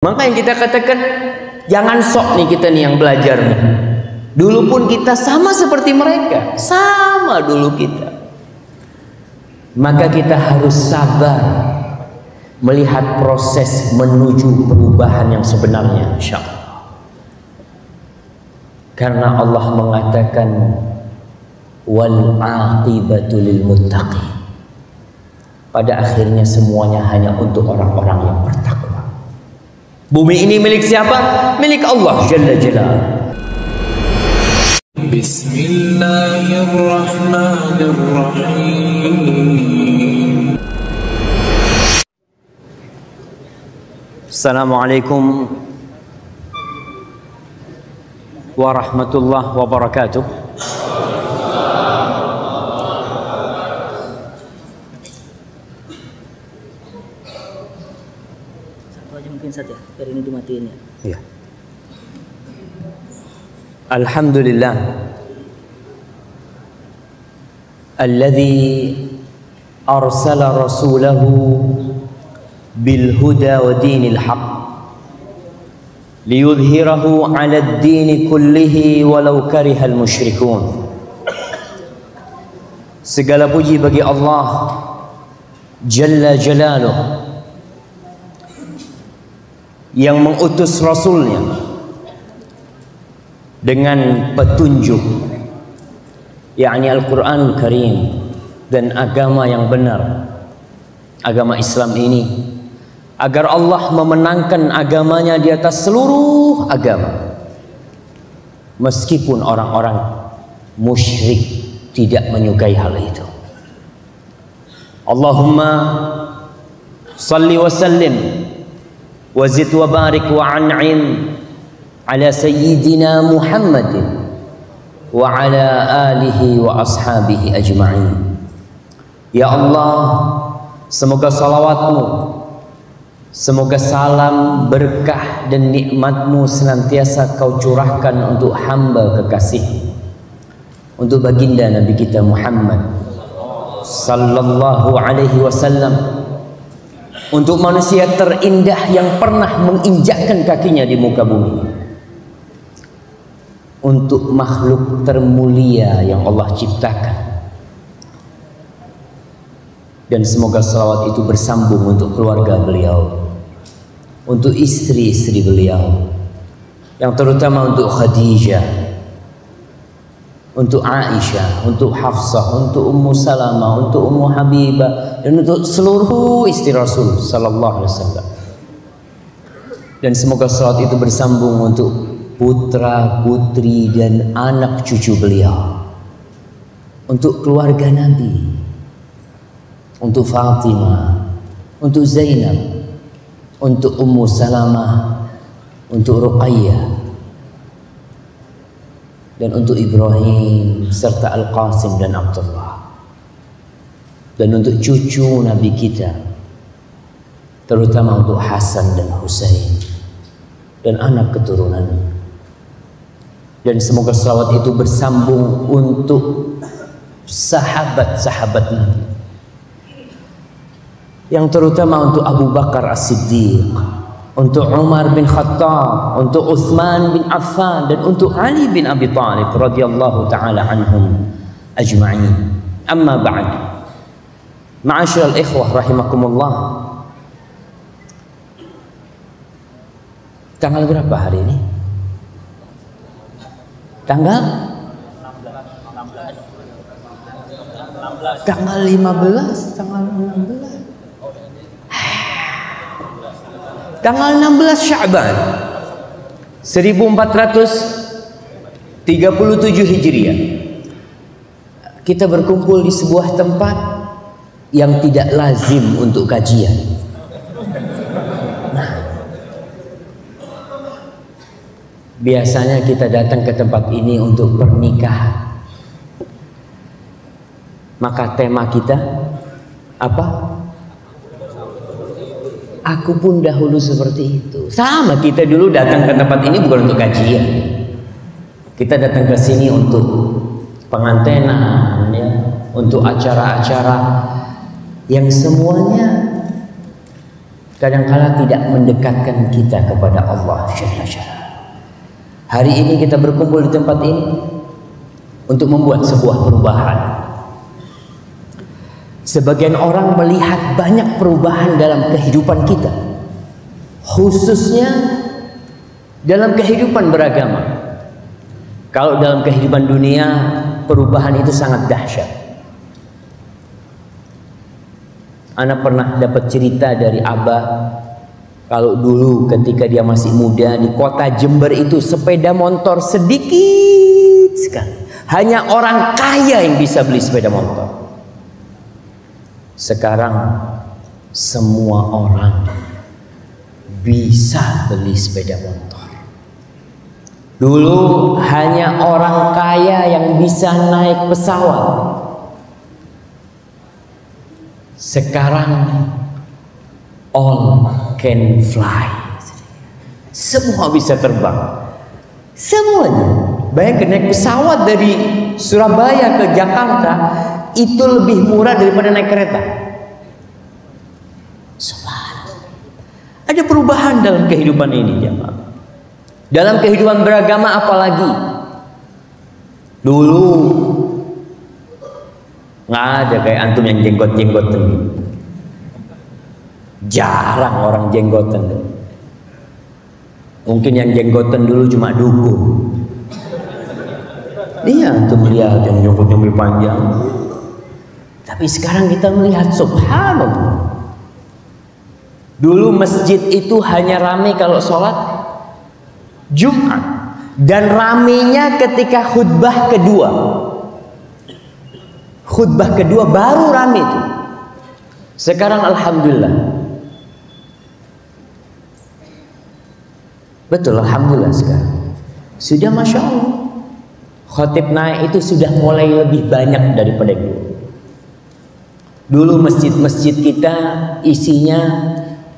Maka yang kita katakan, jangan sok nih kita nih yang belajar nih. Dulu pun kita sama seperti mereka, sama dulu kita. Maka kita harus sabar melihat proses menuju perubahan yang sebenarnya, insyaallah. Karena Allah mengatakan wal aqibatu lil muttaqin. Pada akhirnya semuanya hanya untuk orang-orang yang bertakwa. Bumi ini milik siapa? Milik Allah Jalla Jalaluhu. Bismillahirrahmanirrahim. Assalamualaikum warahmatullahi wabarakatuh. Saja, biar ini dimatiin ya. Ya. Alhamdulillah alladzi arsala rasulahu bil huda wa dinil haqq liyudhhirahu 'ala ad-din kullihi walau karihal musyrikun. Segala puji bagi Allah Jalla Jalaluhu yang mengutus Rasulnya dengan petunjuk, yakni Al-Quran Karim dan agama yang benar, agama Islam ini, agar Allah memenangkan agamanya di atas seluruh agama, meskipun orang-orang musyrik tidak menyukai hal itu. Allahumma salli wa sallim wazid wa barik wa an'im ala sayyidina Muhammadin wa ala alihi wa ashabihi ajma'in. Ya Allah, semoga salawatmu, semoga salam, berkah dan nikmatmu senantiasa kau curahkan untuk hamba kekasih, untuk baginda Nabi kita Muhammad sallallahu alaihi wasallam, untuk manusia terindah yang pernah menginjakkan kakinya di muka bumi, untuk makhluk termulia yang Allah ciptakan, dan semoga salawat itu bersambung untuk keluarga beliau, untuk istri-istri beliau, yang terutama untuk Khadijah, untuk Aisyah, untuk Hafsah, untuk Ummu Salamah, untuk Ummu Habibah, dan untuk seluruh istri Rasul sallallahu alaihi wasallam. Dan semoga salat itu bersambung untuk putra, putri dan anak cucu beliau, untuk keluarga Nabi, untuk Fatimah, untuk Zainab, untuk Ummu Salamah, untuk Ruqayyah, dan untuk Ibrahim serta Al-Qasim dan Abdullah, dan untuk cucu Nabi kita, terutama untuk Hasan dan Husain dan anak keturunan. Dan semoga salawat itu bersambung untuk sahabat-sahabat Nabi, yang terutama untuk Abu Bakar As-Siddiq, untuk Umar bin Khattab, untuk Uthman bin Affan, dan untuk Ali bin Abi Thalib radhiyallahu ta'ala anhum ajma'in. Amma ba'd, ma'asyiral ikhwah rahimakumullah. Tanggal berapa hari ini? Tanggal 15, tanggal 16. Tanggal 16 Sya'ban 1437 Hijriah, kita berkumpul di sebuah tempat yang tidak lazim untuk kajian. Nah, biasanya kita datang ke tempat ini untuk pernikahan. Maka tema kita apa? Aku pun dahulu seperti itu. Sama, kita dulu datang ke tempat ini bukan untuk kajian. Kita datang ke sini untuk pengantenan, ya, untuk acara-acara yang semuanya kadang-kala tidak mendekatkan kita kepada Allah Jalla Jalla. Hari ini kita berkumpul di tempat ini untuk membuat sebuah perubahan. Sebagian orang melihat banyak perubahan dalam kehidupan kita, khususnya dalam kehidupan beragama. Kalau dalam kehidupan dunia, perubahan itu sangat dahsyat. Ana pernah dapat cerita dari Abah, kalau dulu ketika dia masih muda di kota Jember itu sepeda motor sedikit sekali. Hanya orang kaya yang bisa beli sepeda motor. Sekarang semua orang bisa beli sepeda motor. Dulu hanya orang kaya yang bisa naik pesawat. Sekarang all can fly. Semua bisa terbang. Semuanya. Bayangkan naik pesawat dari Surabaya ke Jakarta itu lebih murah daripada naik kereta. Subhanallah. Ada perubahan dalam kehidupan ini, jemaah. Dalam kehidupan beragama apalagi. Dulu nggak ada kayak antum yang jenggot-jenggotan. Jarang orang jenggotan. Mungkin yang jenggotan dulu cuma dukun. Iya, antum lihat yang jenggotnya lebih panjang. Tapi sekarang kita melihat subhanallah. Dulu masjid itu hanya ramai kalau sholat Jumat, dan ramainya ketika khutbah kedua. Khutbah kedua baru ramai itu. Sekarang alhamdulillah. Betul, alhamdulillah sekarang. Sudah masya Allah. Khotib naik itu sudah mulai lebih banyak daripada dulu. Dulu masjid-masjid kita isinya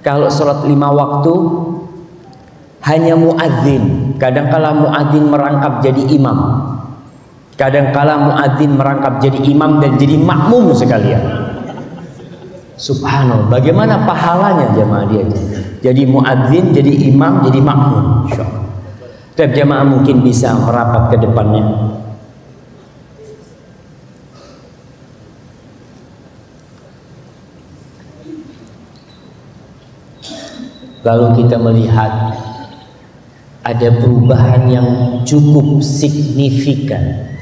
kalau sholat 5 waktu hanya muadzin. Kadangkala muadzin merangkap jadi imam. Kadangkala muadzin merangkap jadi imam dan jadi makmum sekalian. Subhanallah, bagaimana pahalanya jemaah dia itu? Jadi muadzin, jadi imam, jadi makmum. Insyaallah. Tiap jemaah mungkin bisa merapat ke depannya. Lalu kita melihat ada perubahan yang cukup signifikan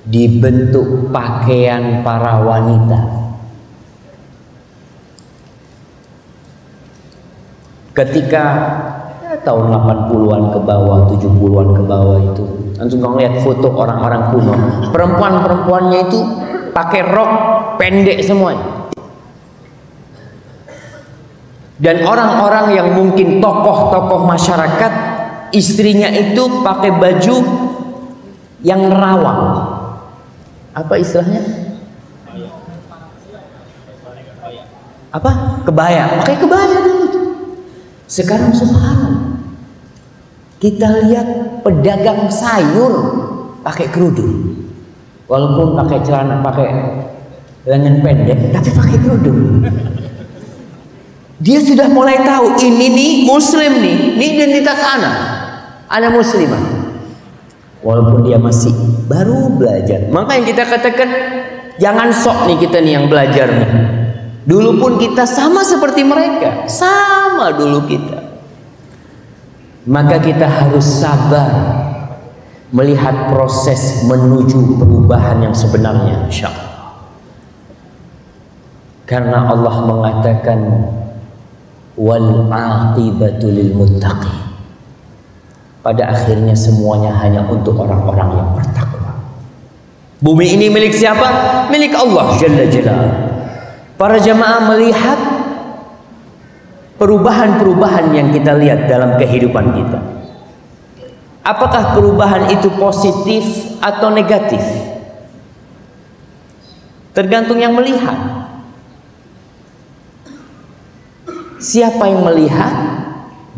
di bentuk pakaian para wanita. Ketika tahun 80-an ke bawah, 70-an ke bawah itu, antum kalau lihat foto orang-orang kuno, perempuan-perempuannya itu pakai rok pendek semuanya. Dan orang-orang yang mungkin tokoh-tokoh masyarakat, istrinya itu pakai baju yang nerawang. Apa istilahnya? Apa? Kebaya. Pakai kebaya dulu. Sekarang subhanallah, kita lihat pedagang sayur pakai kerudung, walaupun pakai celana, pakai lengan pendek, tapi pakai kerudung. Dia sudah mulai tahu ini nih muslim nih, ini identitas anak muslimah, walaupun dia masih baru belajar. Maka yang kita katakan jangan sok nih kita nih yang belajar nih. Dulu pun kita sama seperti mereka, sama dulu kita. Maka kita harus sabar melihat proses menuju perubahan yang sebenarnya, insyaallah. Karena Allah mengatakan wal aqibatu lil muttaqin. Pada akhirnya semuanya hanya untuk orang-orang yang bertakwa. Bumi ini milik siapa? Milik Allah Jalla Jalaluhu. Para jamaah melihat perubahan-perubahan yang kita lihat dalam kehidupan kita. Apakah perubahan itu positif atau negatif? Tergantung yang melihat. Siapa yang melihat,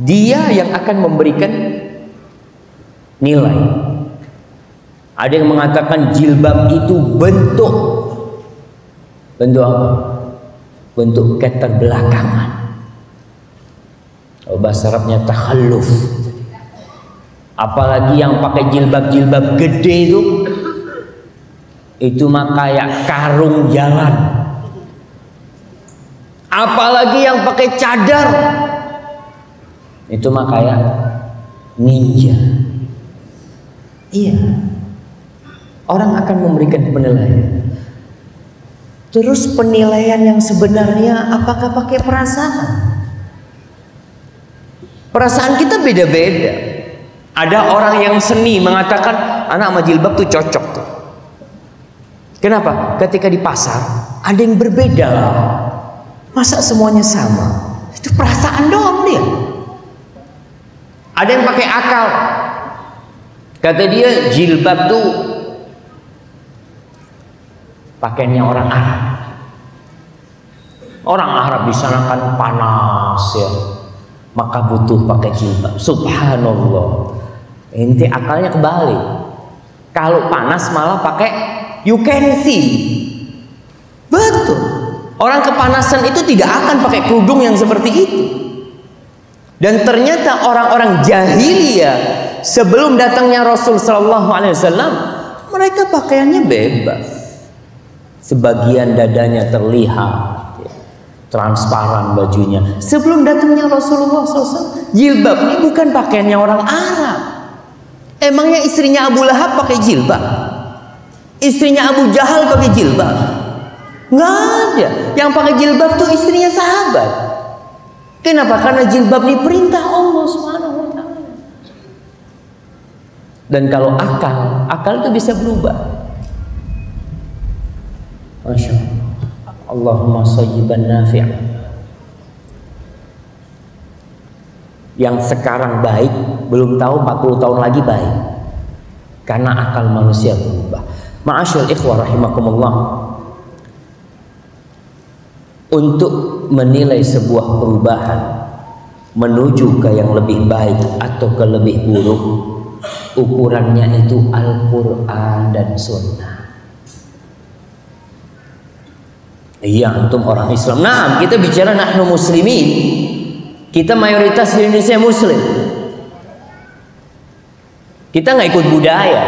dia yang akan memberikan nilai. Ada yang mengatakan jilbab itu bentuk apa? bentuk keterbelakangan. Bahasa Arabnya takhalluf. Apalagi yang pakai jilbab-jilbab gede itu mah kayak karung jalan. Apalagi yang pakai cadar itu mah kayak ninja. Iya, orang akan memberikan penilaian. Terus penilaian yang sebenarnya apakah pakai perasaan? Perasaan kita beda-beda. Ada orang yang seni mengatakan anak sama jilbab tuh cocok tuh. Kenapa? Ketika di pasar ada yang berbeda. Masa semuanya sama? Itu perasaan doang dia. Ada yang pakai akal. Kata dia jilbab tuh pakaiannya orang Arab. Orang Arab di sana kan panas ya, maka butuh pakai jilbab. Subhanallah. Inti akalnya kebalik. Kalau panas malah pakai you can see. Betul. Orang kepanasan itu tidak akan pakai kerudung yang seperti itu. Dan ternyata orang-orang jahiliyah sebelum datangnya Rasul Sallallahu Alaihi Wasallam, mereka pakaiannya bebas. Sebagian dadanya terlihat, transparan bajunya. Sebelum datangnya Rasulullah SAW, jilbab ini bukan pakaiannya orang Arab. Emangnya istrinya Abu Lahab pakai jilbab? Istrinya Abu Jahal pakai jilbab? Nggak ada. Yang pakai jilbab tuh istrinya sahabat. Kenapa? Karena jilbab ini perintah Allah Subhanahu wa Ta'ala. Dan kalau akal itu bisa berubah. Masya Allah. Allahumma sayyiban nafi'. Yang sekarang baik belum tahu 40 tahun lagi baik, karena akal manusia berubah. Ma'asyiral ikhwah rahimakumullah, untuk menilai sebuah perubahan menuju ke yang lebih baik atau ke lebih buruk, ukurannya itu Al-Quran dan Sunnah. Iya, antum orang Islam. Nah, kita bicara nahnu muslimin. Kita mayoritas di Indonesia muslim. Kita nggak ikut budaya.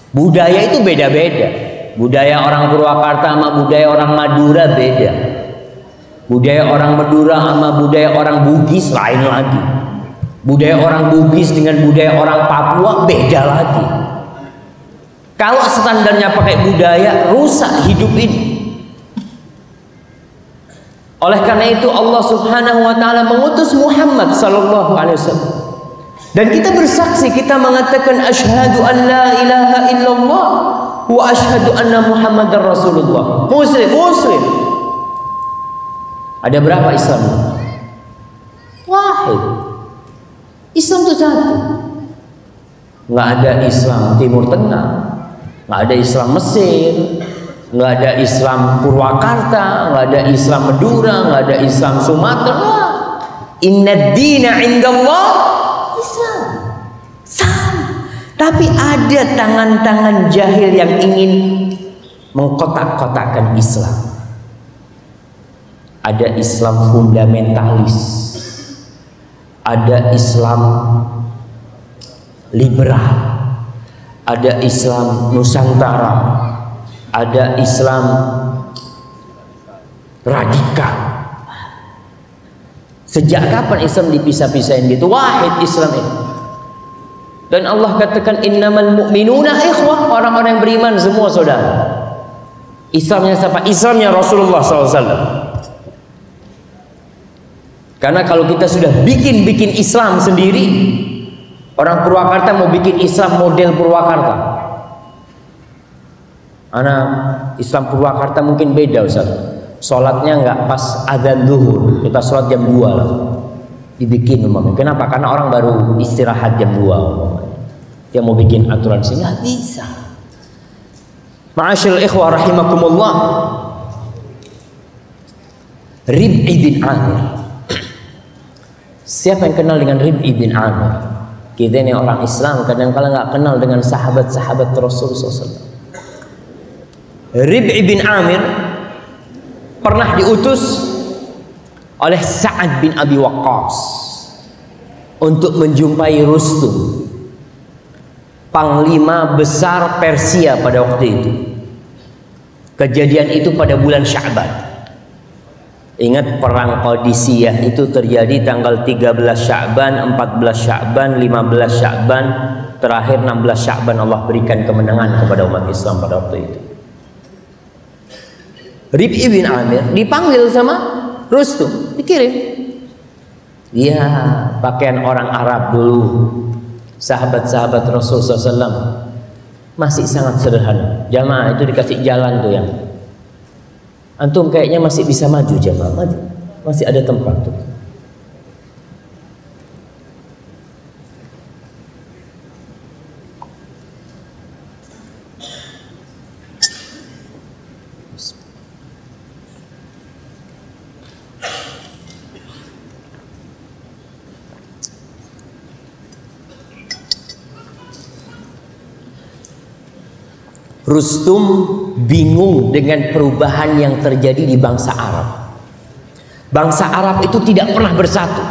Budaya itu beda-beda. Budaya orang Purwakarta sama budaya orang Madura beda. Budaya orang Madura sama budaya orang Bugis lain lagi. Budaya orang Bugis dengan budaya orang Papua beda lagi. Kalau standarnya pakai budaya, rusak hidup ini. Oleh karena itu Allah Subhanahu wa Ta'ala mengutus Muhammad sallallahu alaihi wasallam. Dan kita bersaksi, kita mengatakan asyhadu an la ilaha illallah wa asyhadu anna Muhammadar Rasulullah. Muslim. Ada berapa Islam? Wahid. Islam itu satu. Nggak ada Islam Timur Tengah, nggak ada Islam Mesir, nggak ada Islam Purwakarta, nggak ada Islam Madura, nggak ada Islam Sumatera. Inna dina indallah Islam. Sama. Tapi ada tangan-tangan jahil yang ingin mengkotak-kotakkan Islam. Ada Islam fundamentalis, ada Islam liberal, ada Islam Nusantara, ada Islam radikal. Sejak kapan Islam dipisah-pisahin gitu? Wahid Islam ini. Dan Allah katakan innamal mu'minuna ikhwah, orang-orang yang beriman semua saudara. Islamnya siapa? Islamnya Rasulullah SAW. Karena kalau kita sudah bikin Islam sendiri, orang Purwakarta mau bikin Islam model Purwakarta. Anak Islam Purwakarta mungkin beda Ustaz. Sholatnya nggak pas adzan zuhur, kita sholat jam 2 lah. Dibikin umpamanya. Kenapa? Karena orang baru istirahat jam 2 umpamanya. Dia mau bikin aturan sih nggak bisa. Ma'asyiral ikhwah rahimakumullah. Rib'i bin Amir. Siapa yang kenal dengan Rib'i bin Amir? Kita ini orang Islam kadang-kadang nggak kenal dengan sahabat-sahabat Rasulullah SAW. Rib'i bin Amir pernah diutus oleh Sa'ad bin Abi Waqqas untuk menjumpai Rustum, panglima besar Persia pada waktu itu. Kejadian itu pada bulan Sya'ban. Ingat, perang Qadisiyah itu terjadi tanggal 13 Sya'ban, 14 Sya'ban, 15 Sya'ban, terakhir 16 Sya'ban Allah berikan kemenangan kepada umat Islam pada waktu itu. Rib'i bin Amir dipanggil sama Rustum, dikirim. Dia pakaian orang Arab dulu. Sahabat-sahabat Rasulullah SAW masih sangat sederhana. Jamaah itu dikasih jalan tuh yang antum kayaknya masih bisa maju, jamaah maju, masih ada tempat tuh. Rustum bingung dengan perubahan yang terjadi di bangsa Arab. Bangsa Arab itu tidak pernah bersatu,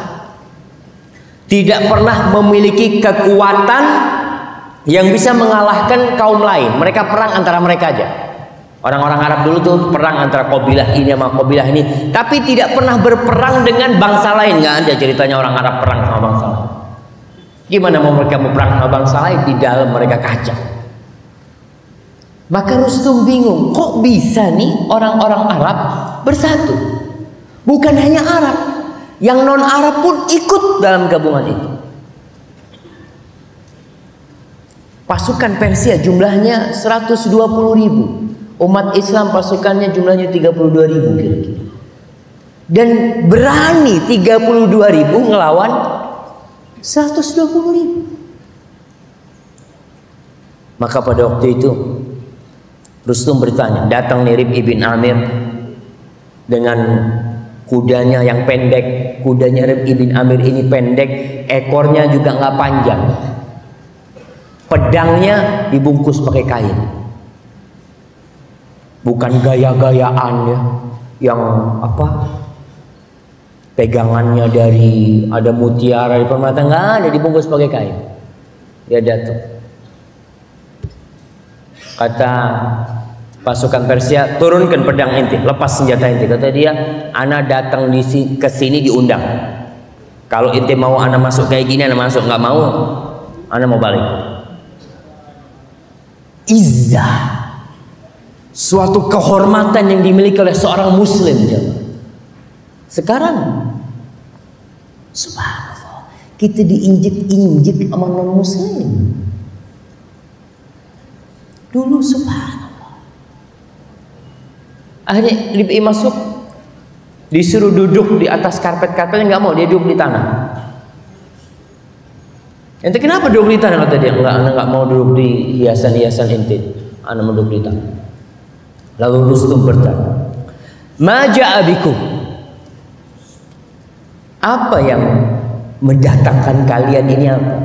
tidak pernah memiliki kekuatan yang bisa mengalahkan kaum lain. Mereka perang antara mereka aja. Orang-orang Arab dulu tuh perang antara kabilah ini sama kabilah ini, tapi tidak pernah berperang dengan bangsa lain. Nggak ada ceritanya orang Arab perang sama bangsa lain. Gimana mau mereka berperang sama bangsa lain? Di dalam mereka kacau. Maka Rustum bingung, kok bisa nih orang-orang Arab bersatu? Bukan hanya Arab, yang non-Arab pun ikut dalam gabungan itu. Pasukan Persia jumlahnya 120.000, umat Islam pasukannya jumlahnya 32.000 kira-kira. Dan berani 32.000 ngelawan 120.000. Maka pada waktu itu Rustum bertanya, datang nih Rib'i bin Amir dengan kudanya yang pendek. Kudanya Rib'i bin Amir ini pendek, ekornya juga nggak panjang. Pedangnya dibungkus pakai kain. Bukan gaya-gayaan ya, yang apa? Pegangannya dari ada mutiara di permata, nggak ada, dibungkus pakai kain. Dia datang. Kata pasukan Persia, turunkan pedang inti, lepas senjata inti. Kata dia, ana datang ke sini diundang. Kalau inti mau ana masuk kayak gini, ana masuk. Nggak mau, ana mau balik. Izzah, suatu kehormatan yang dimiliki oleh seorang Muslim. Sekarang, subhanallah, kita diinjek-injek sama non-Muslim. Dulu subhanallah. Akhirnya Rib'i masuk, disuruh duduk di atas karpet-karpetnya, nggak mau, dia duduk di tanah. Ente kenapa duduk di tanah? Kata dia, enggak, anak nggak mau duduk di hiasan-hiasan ente, anak mau duduk di tanah. Lalu Rustum bertanya, ma ja'a bikum? Apa yang mendatangkan kalian ini apa?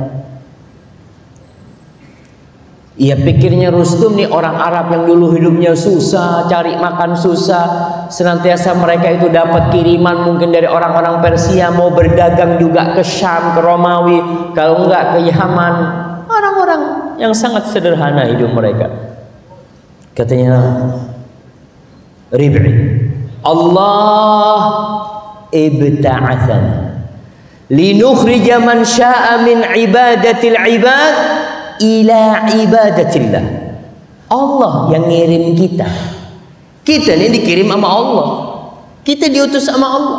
Ia pikirnya Rustum nih orang Arab yang dulu hidupnya susah, cari makan susah, senantiasa mereka itu dapat kiriman mungkin dari orang-orang Persia, mau berdagang juga ke Syam, ke Romawi, kalau enggak ke Yaman. Orang-orang yang sangat sederhana hidup mereka. Katanya Rib'i, Allah ibta'athana linukhrija man sya'a min ibadatil ibad ila ibadatillah. Allah yang ngirim kita. Kita ini dikirim sama Allah. Kita diutus sama Allah.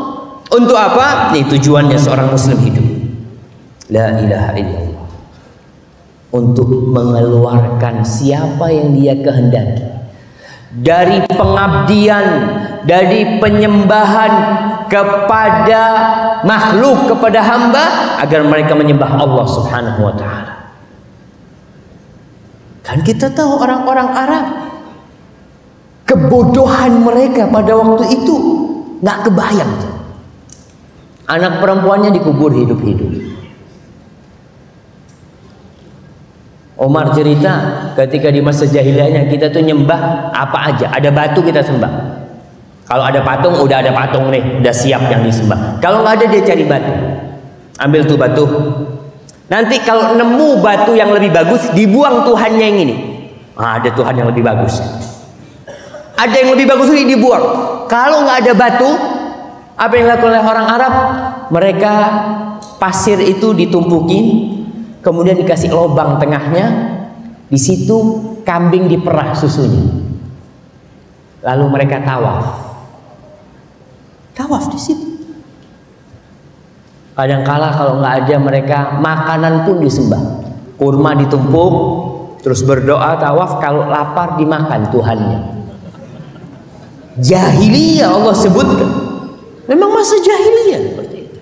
Untuk apa? Ini tujuannya seorang Muslim hidup. La ilaha illallah. Untuk mengeluarkan siapa yang dia kehendaki dari pengabdian, dari penyembahan kepada makhluk, kepada hamba, agar mereka menyembah Allah Subhanahu wa ta'ala. Kan kita tahu orang-orang Arab, kebodohan mereka pada waktu itu nggak kebayang. Anak perempuannya dikubur hidup-hidup. Omar cerita ketika di masa jahiliyahnya kita tuh nyembah apa aja, ada batu kita sembah, Kalau ada patung, udah ada patung nih, udah siap yang disembah. Kalau nggak ada, dia cari batu. Ambil tuh batu. Nanti kalau nemu batu yang lebih bagus, dibuang Tuhannya yang ini. Ada Tuhan yang lebih bagus. Ada yang lebih bagus ini dibuang. Kalau nggak ada batu, apa yang dilakukan oleh orang Arab? Mereka pasir itu ditumpukin, kemudian dikasih lubang tengahnya. Di situ kambing diperah susunya. Lalu mereka tawaf. Tawaf di situ. Kadangkala kalau nggak ada, mereka makanan pun disembah. Kurma ditumpuk, terus berdoa, tawaf. Kalau lapar dimakan Tuhannya. Jahiliyah Allah sebutkan. Memang masa jahiliyah seperti itu.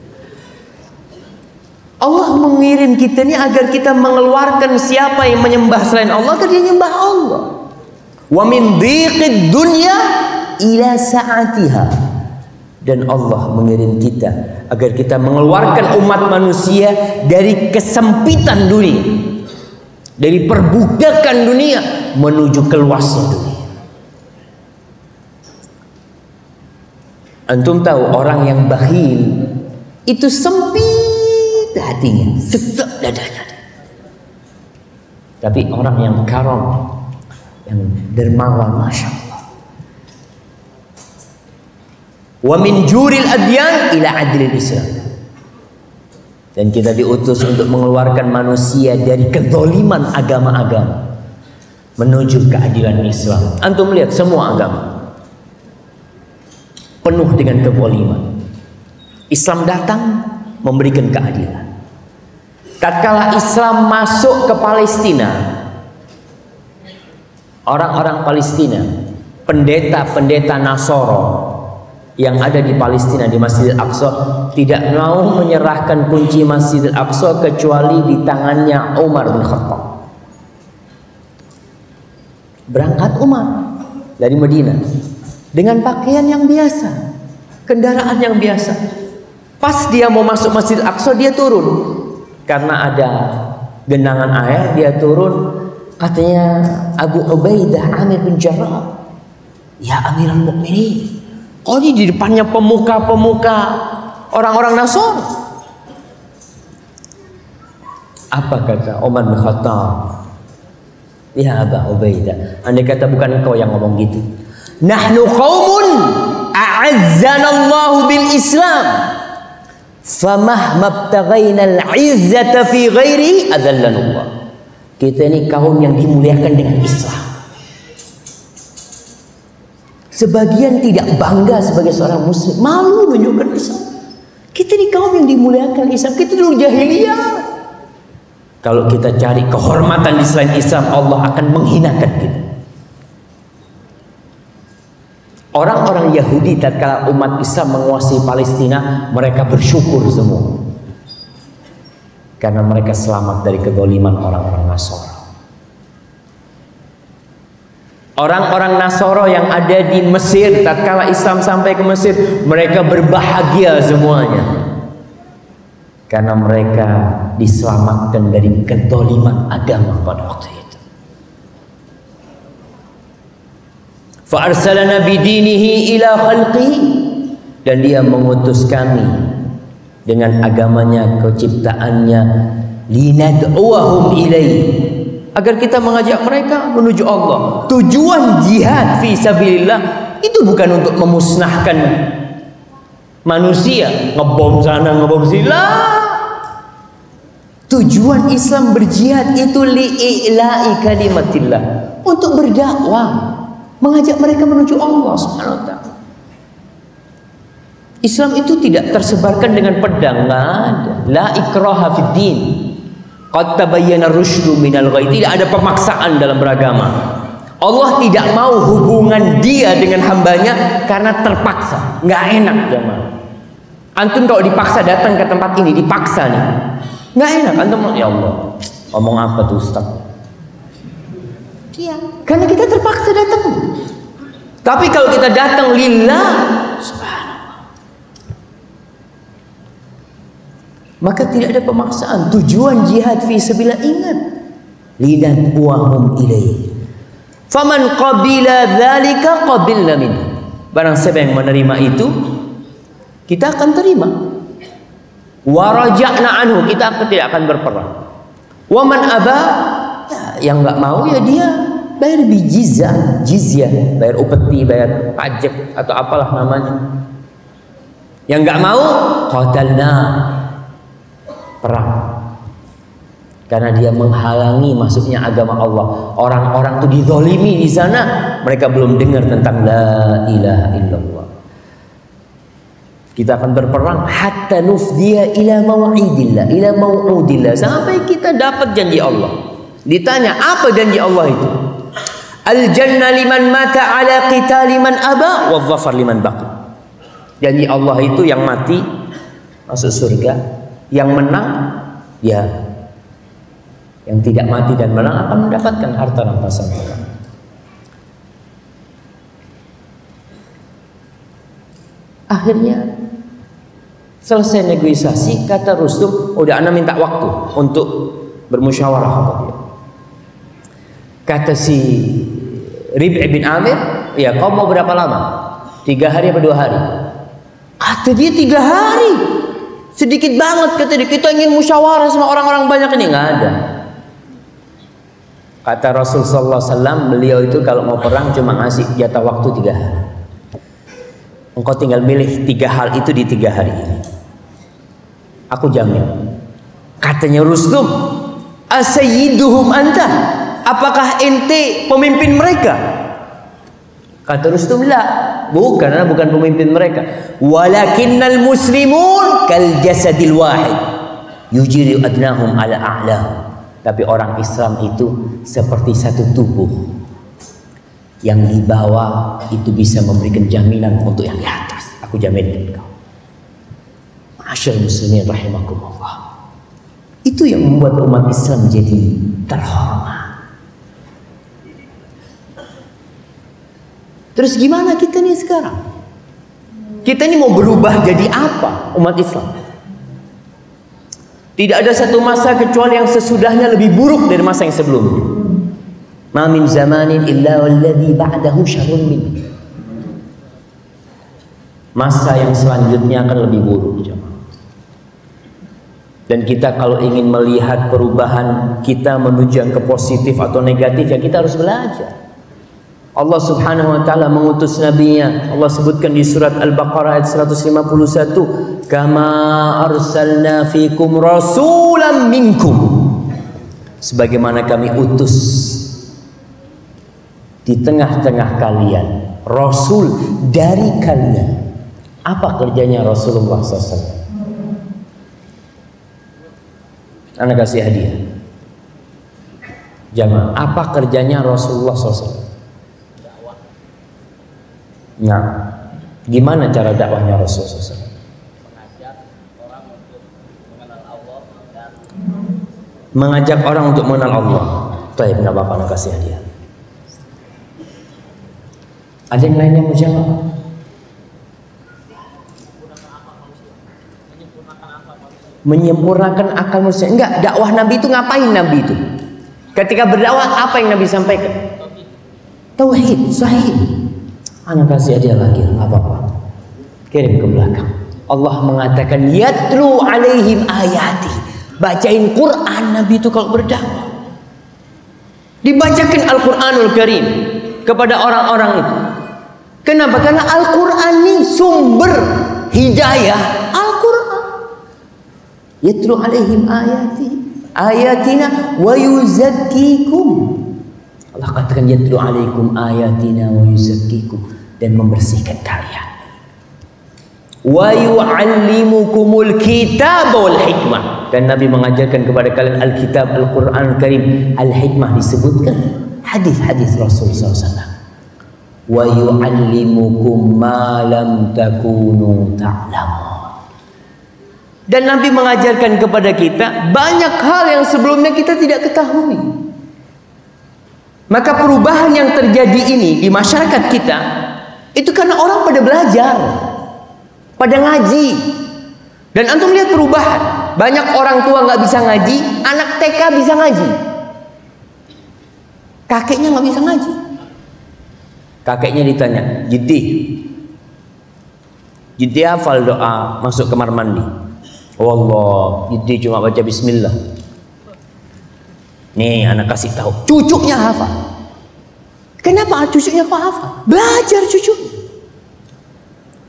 Allah mengirim kita ini agar kita mengeluarkan siapa yang menyembah selain Allah, agar dia menyembah Allah. Wa min dhiqid dunya ila sa'atiha. Dan Allah mengirim kita agar kita mengeluarkan umat manusia dari kesempitan dunia, dari perbudakan dunia menuju keluasnya dunia. Antum tahu orang yang bakhil itu sempit hatinya, sesak dadanya. Tapi orang yang karam, yang dermawan, masya Allah. Wa min juril adyan ila adlil Islam. Dan kita diutus untuk mengeluarkan manusia dari kezaliman agama-agama menuju keadilan Islam. Antum lihat semua agama penuh dengan kezaliman. Islam datang memberikan keadilan. Tatkala Islam masuk ke Palestina, orang-orang Palestina, pendeta-pendeta Nasoro yang ada di Palestina di Masjidil Aqsa tidak mau menyerahkan kunci Masjidil Aqsa kecuali di tangannya Umar bin Khattab. Berangkat Umar dari Madinah dengan pakaian yang biasa, kendaraan yang biasa. Pas dia mau masuk Masjidil Aqsa, dia turun karena ada genangan air. Dia turun, katanya Abu Ubaidah Amir bin Jarrah, ya Amirul Mukminin. Oh, ini di depannya pemuka-pemuka orang-orang Nasrani. Apa kata Umar bin Khattab? Ya Abu Ubaidah, andai kata bukan engkau yang ngomong gitu. Nahnu qaumun a'azzanallahu bil Islam. Famahma btaghaina al-'izzata fi ghairi adzallanallah. Kita ini kaum yang dimuliakan dengan Islam. Sebagian tidak bangga sebagai seorang muslim, malu menunjukkan Islam. Kita ini kaum yang dimuliakan Islam. Kita dulu jahiliyah. Kalau kita cari kehormatan di selain Islam, Allah akan menghinakan kita. Orang-orang Yahudi tatkala umat Islam menguasai Palestina, mereka bersyukur semua. Karena mereka selamat dari kezaliman orang-orang Nasara. Orang-orang Nasoro yang ada di Mesir, tatkala Islam sampai ke Mesir, mereka berbahagia semuanya. Karena mereka diselamatkan dari kezaliman agama pada waktu itu. Fa arsalana bidinihi ila khalqihi, dan dia mengutus kami dengan agamanya, keciptaannya, linad'uahum ilaihi, agar kita mengajak mereka menuju Allah. Tujuan jihad fi sabilillah itu bukan untuk memusnahkan manusia, ngebom sana, ngebom sini. Tujuan Islam berjihad itu li'ila'i kalimatillah, untuk berdakwah, mengajak mereka menuju Allah Subhanahu wa ta'ala. Islam itu tidak tersebarkan dengan pedang, nggak ada. La ikraha fid din. Qad tabayyana rusydu minal ghayy. Tidak ada pemaksaan dalam beragama. Allah tidak mau hubungan dia dengan hambanya karena terpaksa. Nggak enak jemaah. Antum kalau dipaksa datang ke tempat ini, dipaksa nih, nggak enak. Antum, ya Allah, ngomong apa tuh Ustaz? Iya, karena kita terpaksa datang. Tapi kalau kita datang lillah, maka tidak ada pemaksaan. Tujuan jihad fi sabilillah, ingat, lidad'uahum ilaihi. Faman qabila dzalika qabilna minhu. Barang siapa yang menerima itu, kita akan terima. Wa raja'na anhu, kita tidak akan berperang. Wa man aba, ya, yang nggak mau ya dia bayar jizyah, bayar upeti, bayar pajak atau apalah namanya. Yang nggak mau, qatalna, perang. Karena dia menghalangi masuknya agama Allah. Orang-orang itu dizalimi di sana, mereka belum dengar tentang la ilaha illallah. Kita akan berperang hatta nufdiya ila mau'udillah, sampai kita dapat janji Allah. Ditanya apa janji Allah itu? Al jannah liman mata ala qitali man aba wa dhafar liman baqi. Janji Allah itu yang mati masuk surga, yang menang ya, yang tidak mati dan menang akan mendapatkan harta rampasan Tuhan. Akhirnya selesai negosiasi, kata Rustum, udah ana minta waktu untuk bermusyawarah, kata dia. Kata si Rib'i bin Amir, ya kau mau berapa lama? 3 hari atau 2 hari? Kata dia 3 hari. Sedikit banget, kata dia. Kita ingin musyawarah sama orang-orang banyak ini. Nggak ada. Kata Rasul sallallahu alaihi wasallam, beliau itu kalau mau perang cuma ngasih jatah waktu 3 hari. Engkau tinggal milih 3 hal itu di 3 hari ini. Aku jamin. Katanya Rustum, asayyiduhum anta? Apakah ente pemimpin mereka? Kata Rustum, la, bukan pemimpin mereka. Walakinnal muslimun kal jasadil wahid yujiri adnahum ala a'lahum. Tapi orang Islam itu seperti satu tubuh, yang di bawah itu bisa memberikan jaminan untuk yang di atas. Aku jamin kau. Ma'asyarul muslimin rahimakumullah. Itu yang membuat umat Islam menjadi terhormat. Terus gimana kita nih sekarang? Kita ini mau berubah jadi apa umat Islam? Tidak ada satu masa kecuali yang sesudahnya lebih buruk dari masa yang sebelumnya. Ma min zamanin illa walladhi ba'dahu syarrun min. Masa yang selanjutnya akan lebih buruk, jemaah. Dan kita kalau ingin melihat perubahan kita menuju yang ke positif atau negatif, ya kita harus belajar. Allah subhanahu wa ta'ala mengutus nabinya. Allah sebutkan di surat Al-Baqarah ayat 151, kama arsalna fikum rasulam minkum, sebagaimana kami utus di tengah-tengah kalian rasul dari kalian. Apa kerjanya Rasulullah SAW? Anak kasih hadiah. Jamaah, apa kerjanya Rasulullah SAW? Nah, gimana cara dakwahnya Rasulullah SAW? Mengajak orang untuk mengenal Allah. Baik, nggak apa-apa, nak kasih hadiah. Ada yang lainnya mau jawab? Menyempurnakan akal manusia. Enggak, dakwah Nabi itu ngapain Nabi itu? Ketika berdakwah apa yang Nabi sampaikan? Tauhid, sahih. Anak kasih hadiah lagi, nggak apa-apa. Kirim ke belakang. Allah mengatakan yatlu alaihim ayati. Bacain Quran Nabi itu kalau berdakwah. Dibacakan Al-Quranul Karim kepada orang-orang itu. Kenapa? Karena Al-Quran ini sumber hidayah. Al-Quran. Yatlu alaihim ayati, ayatina wa yuzakkikum. Allah katakan yatlu alaikum ayatina wa yuzakkikum, dan membersihkan kalian. Wa yu'allimukumul kitab wal hikmah, dan Nabi mengajarkan kepada kalian Alkitab, Al-Quran Al-Karim. Al-hikmah disebutkan hadis-hadis Rasul SAW. Wa yu'allimukum ma lam takunu ta'lamun. Dan Nabi mengajarkan kepada kita banyak hal yang sebelumnya kita tidak ketahui. Maka perubahan yang terjadi ini di masyarakat kita itu karena orang pada belajar, pada ngaji. Dan antum lihat perubahan. Banyak orang tua nggak bisa ngaji, anak TK bisa ngaji. Kakeknya nggak bisa ngaji. Kakeknya ditanya, "Jadi, Jadi hafal doa masuk kamar mandi. Wallah, jadi cuma baca bismillah. Nih anak kasih tahu, cucunya hafal. Kenapa cucunya kok hafal? Belajar cucu.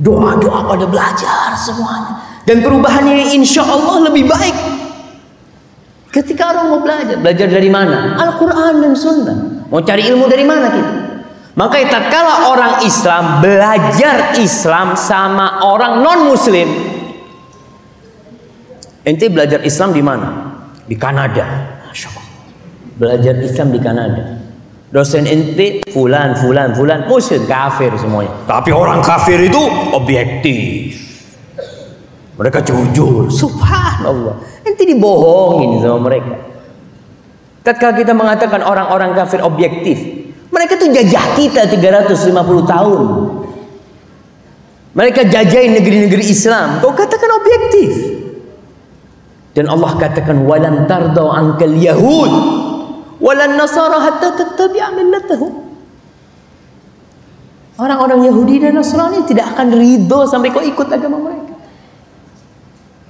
Doa-doa pada belajar semuanya. Dan perubahannya insya Allah lebih baik. Ketika orang mau belajar dari mana? Al-Quran dan Sunnah. Mau cari ilmu dari mana kita? Maka tatkala orang Islam belajar Islam sama orang non-Muslim, ente belajar Islam di mana? Di Kanada. Masya Allah. Belajar Islam di Kanada. Dosen ente fulan Muslim, kafir semuanya. Tapi orang kafir itu objektif. Mereka jujur. Subhanallah. Ente dibohongin sama mereka. Tatkala kita mengatakan orang-orang kafir objektif, mereka tuh jajah kita 350 tahun. Mereka jajahin negeri-negeri Islam. Kau katakan objektif. Dan Allah katakan walan tardau ankal yahud walan nasara hatta tattabi'a millatahum. Orang-orang Yahudi dan Nasrani tidak akan ridho sampai kau ikut agama mereka.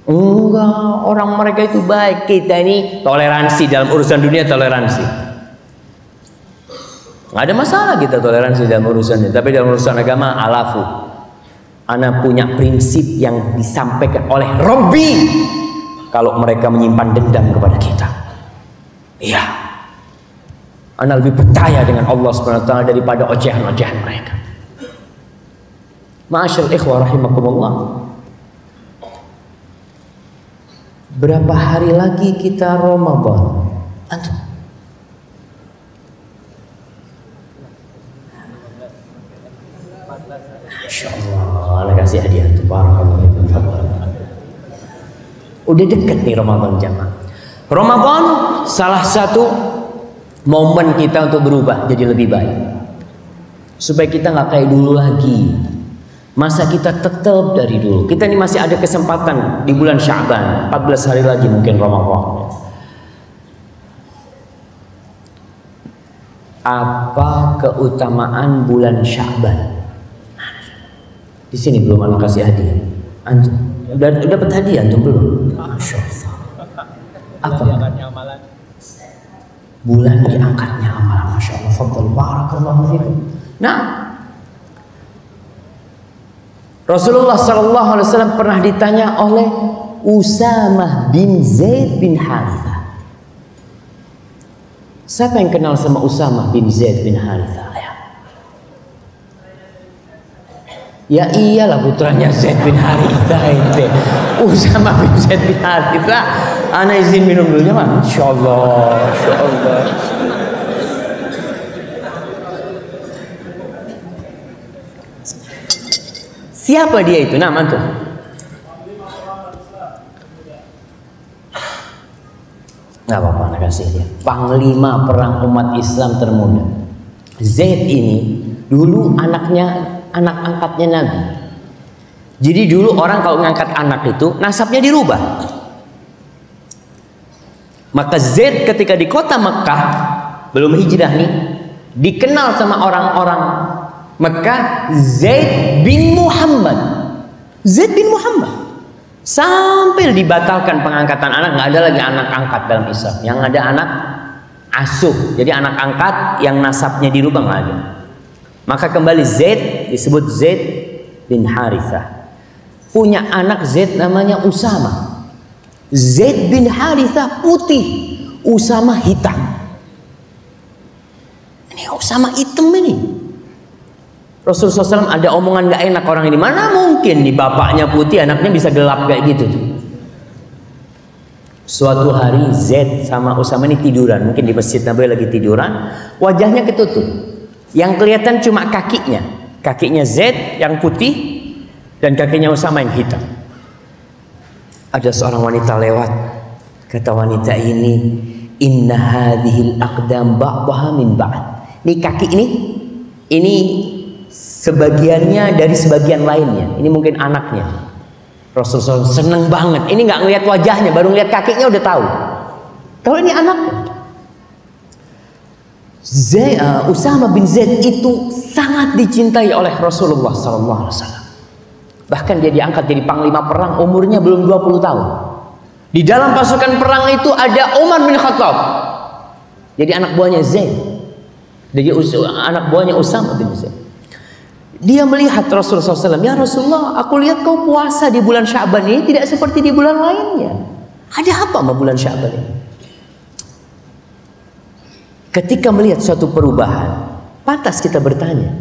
Enggak, orang mereka itu baik. Kita ini toleransi dalam urusan dunia, toleransi. Nggak ada masalah kita toleransi dalam urusannya, tapi dalam urusan agama alafu. Ana punya prinsip yang disampaikan oleh Robbi. Kalau mereka menyimpan dendam kepada kita, iya, ana lebih percaya dengan Allah Subhanahu wa taala daripada ocehan-ocehan mereka. Ma'asyal ikhwah rahimakumullah. Berapa hari lagi kita Ramadan? Antum? Insyaallah, Allah kasih hadiah tuh. Barakallahu fiikum. Udah deket nih Ramadan jamaah. Ramadan salah satu momen kita untuk berubah jadi lebih baik. Supaya kita nggak kayak dulu lagi. Masa kita tetap dari dulu. Kita ini masih ada kesempatan di bulan Sya'ban, 14 hari lagi mungkin Ramadan. Apa keutamaan bulan Sya'ban? Di sini belum anak kasih hadiah. Antum udah dapat hadiah antum belum? Masya Allah. Apa? Bulan diangkatnya amalan. Masya Allah. Fadl barakallahu fikum. Nah, Rasulullah SAW pernah ditanya oleh Usamah bin Zaid bin Harithah. Siapa yang kenal sama Usamah bin Zaid bin Harithah? Ya iyalah putranya Zaid bin Harithah itu. Usamah bin Zaid bin Harithah. Ana izin minum dulu ya, Insyaallah. Insyaallah. Siapa dia itu? Nah, mantu. Nggak apa-apa, anak kasih dia. Panglima perang umat Islam termuda. Zaid ini dulu anak angkatnya Nabi. Jadi dulu orang kalau ngangkat anak itu nasabnya dirubah. Maka Zaid ketika di kota Mekah belum hijrah nih, dikenal sama orang-orang Mekah Zaid bin Muhammad. Zaid bin Muhammad. Sampai dibatalkan pengangkatan anak, nggak ada lagi anak angkat dalam Islam. Yang ada anak asuh. Jadi anak angkat yang nasabnya dirubah nggak ada. Maka kembali Zaid disebut Zaid bin Harithah. Punya anak Zaid namanya Usamah. Zaid bin Harithah putih, Usamah hitam. Ini Usamah hitam ini. Rasulullah SAW ada omongan gak enak orang ini. Mana mungkin nih bapaknya putih, anaknya bisa gelap kayak gitu tuh. Suatu hari Zaid sama Usamah ini tiduran. Mungkin di Masjid Nabawi lagi tiduran. Wajahnya ketutup. Yang kelihatan cuma kakinya. Kakinya Zaid yang putih dan kakinya Usamah yang hitam. Ada seorang wanita lewat. Kata wanita ini, inna hadhil aqdam ba'daha min ba'd. Ini kaki ini sebagiannya dari sebagian lainnya. Ini mungkin anaknya. Rasulullah seneng banget. Ini nggak ngelihat wajahnya, baru ngelihat kakinya udah tahu. Kalau ini anaknya. Usamah bin Zaid itu sangat dicintai oleh Rasulullah SAW. Bahkan dia diangkat jadi panglima perang, umurnya belum 20 tahun. Di dalam pasukan perang itu ada Umar bin Khattab, jadi anak buahnya Zaid, jadi anak buahnya Usama bin Zaid. Dia melihat Rasulullah SAW, ya Rasulullah, aku lihat kau puasa di bulan Sya'ban ini tidak seperti di bulan lainnya. Ada apa sama bulan Sya'ban ini? Ketika melihat suatu perubahan, pantas kita bertanya.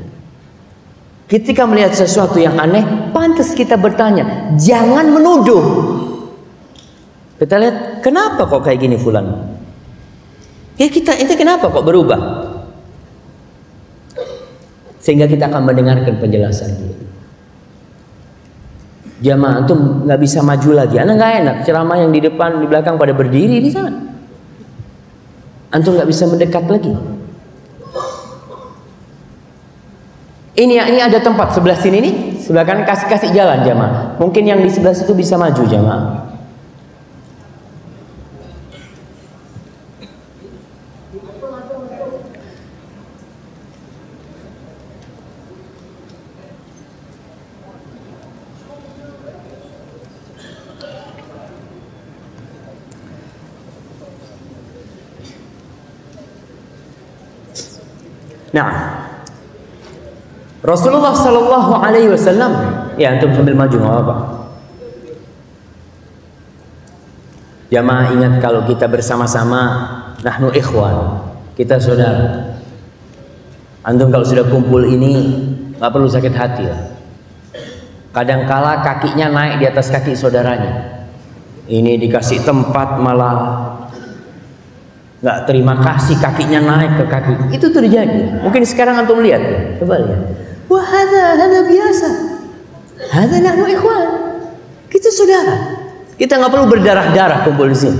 Ketika melihat sesuatu yang aneh, pantas kita bertanya. Jangan menuduh. Kita lihat, kenapa kok kayak gini fulan? Ya kita, itu kenapa kok berubah? Sehingga kita akan mendengarkan penjelasan dia. Jamaah itu nggak bisa maju lagi. Anda nggak enak ceramah yang di depan, di belakang pada berdiri di sana. Antum nggak bisa mendekat lagi. Ini ada tempat sebelah sini nih, sebelah kanan kasih jalan jamaah. Mungkin yang di sebelah situ bisa maju jamaah. Nah, Rasulullah Sallallahu Alaihi Wasallam, ya antum sambil maju nggak apa-apa. Jamaah ingat kalau kita bersama-sama, nahnu ikhwan, kita saudara. Antum kalau sudah kumpul ini nggak perlu sakit hati lah. Kadangkala kakinya naik di atas kaki saudaranya. Ini dikasih tempat malah nggak terima kasih, kakinya naik ke kaki. Itu terjadi. Mungkin sekarang antum lihat, coba lihat. Wah, hada biasa. Hada nahnu ikhwan. Kita saudara. Kita nggak perlu berdarah-darah kumpul di sini.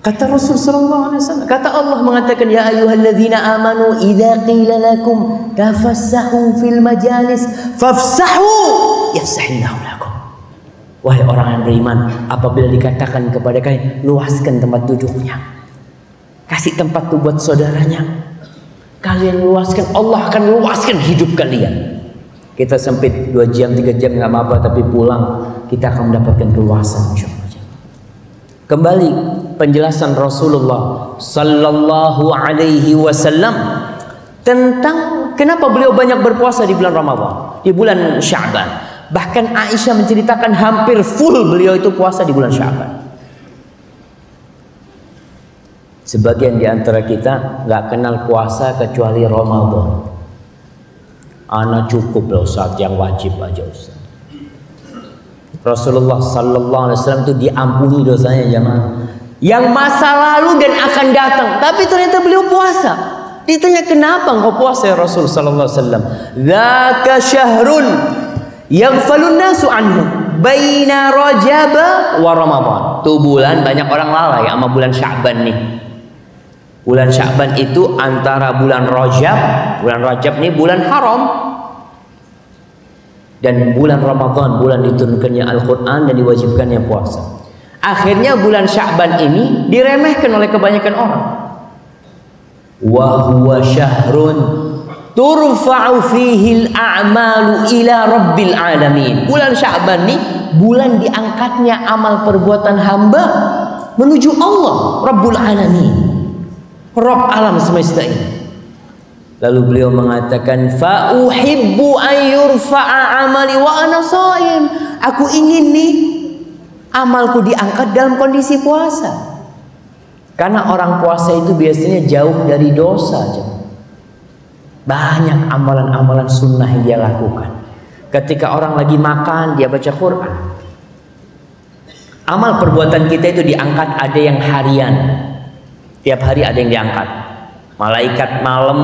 Kata Rasul sallallahu alaihi wasallam, kata Allah mengatakan, ya ayyuhalladzina amanu idza qila lakum tafassahu fil majalis fafsahu yafsahillahu lakum. Wahai orang yang beriman, apabila dikatakan kepada kalian luaskan tempat duduknya, kasih tempat tuh buat saudaranya, kalian luaskan, Allah akan luaskan hidup kalian. Kita sempit 2 jam 3 jam nggak apa-apa, tapi pulang kita akan mendapatkan keluasan. Kembali penjelasan Rasulullah Sallallahu Alaihi Wasallam tentang kenapa beliau banyak berpuasa di bulan Ramadan, di bulan Sya'ban. Bahkan Aisyah menceritakan hampir full beliau itu puasa di bulan Sya'ban. Sebagian di antara kita nggak kenal puasa kecuali Ramadan. Ana cukup loh Ustaz, yang wajib aja Ustaz. Rasulullah Sallallahu Alaihi Wasallam itu diampuni dosanya jemaah, yang masa lalu dan akan datang. Tapi ternyata beliau puasa. Ditanya kenapa engkau puasa ya Rasul Sallallahu Alaihi Wasallam? Dzaka syahrun yaghfalun nasu anhu baina Rajab wa Ramadan. Tuh bulan banyak orang lalai sama bulan Sya'ban nih. Bulan Sya'ban itu antara bulan Rajab nih bulan haram, dan bulan Ramadan bulan diturunkannya Al-Quran dan diwajibkannya puasa. Akhirnya bulan Sya'ban ini diremehkan oleh kebanyakan orang. Wa huwa syahrun turfa'u fihi al-a'malu ila rabbil alamin. Bulan Sya'ban nih bulan diangkatnya amal perbuatan hamba menuju Allah Rabbul Alamin, Rabb alam semesta ini. Lalu beliau mengatakan, fa uhibbu an yurfa'a amali wa ana shaim. Aku ingin nih amalku diangkat dalam kondisi puasa. Karena orang puasa itu biasanya jauh dari dosa. Banyak amalan-amalan sunnah yang dia lakukan. Ketika orang lagi makan, dia baca Quran. Amal perbuatan kita itu diangkat, ada yang harian. Tiap hari ada yang diangkat. Malaikat malam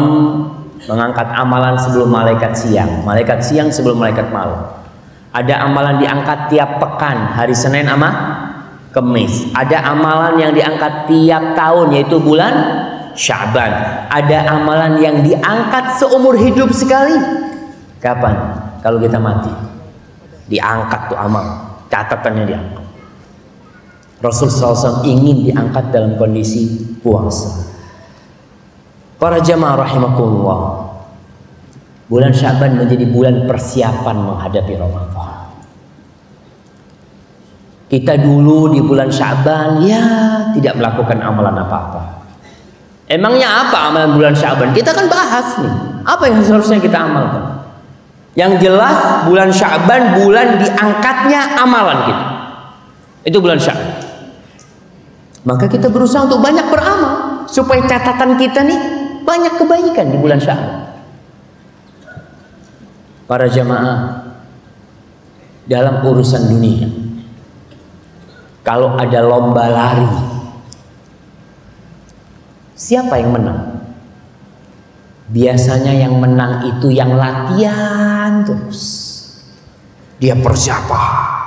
mengangkat amalan sebelum malaikat siang. Malaikat siang sebelum malaikat malam. Ada amalan diangkat tiap pekan, hari Senin sama Kemis. Ada amalan yang diangkat tiap tahun, yaitu bulan Sya'ban. Ada amalan yang diangkat seumur hidup sekali. Kapan? Kalau kita mati. Diangkat tuh amal, catatannya diangkat. Rasul SAW ingin diangkat dalam kondisi puasa. Para jamaah rahimakumullah, Bulan Sya'ban menjadi bulan persiapan menghadapi Ramadan. Kita dulu di bulan Sya'ban ya tidak melakukan amalan apa-apa. Emangnya apa amalan bulan Sya'ban? Kita kan bahas nih, apa yang seharusnya kita amalkan. Yang jelas bulan Sya'ban bulan diangkatnya amalan kita. Itu bulan Sya'ban. Maka kita berusaha untuk banyak beramal supaya catatan kita nih banyak kebaikan di bulan Sya'ban. Para jamaah, dalam urusan dunia, kalau ada lomba lari, siapa yang menang? Biasanya yang menang itu yang latihan terus. Dia persiapan.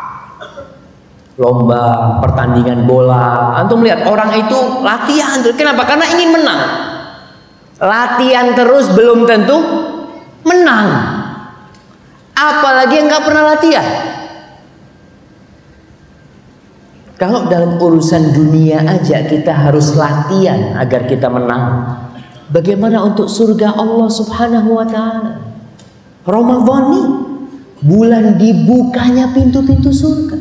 Lomba, pertandingan bola. Antum lihat orang itu latihan terus. Kenapa? Karena ingin menang. Latihan terus belum tentu menang. Apalagi yang nggak pernah latihan. Kalau dalam urusan dunia aja kita harus latihan agar kita menang, bagaimana untuk surga Allah Subhanahu wa ta'ala? Ramadan nih bulan dibukanya pintu-pintu surga,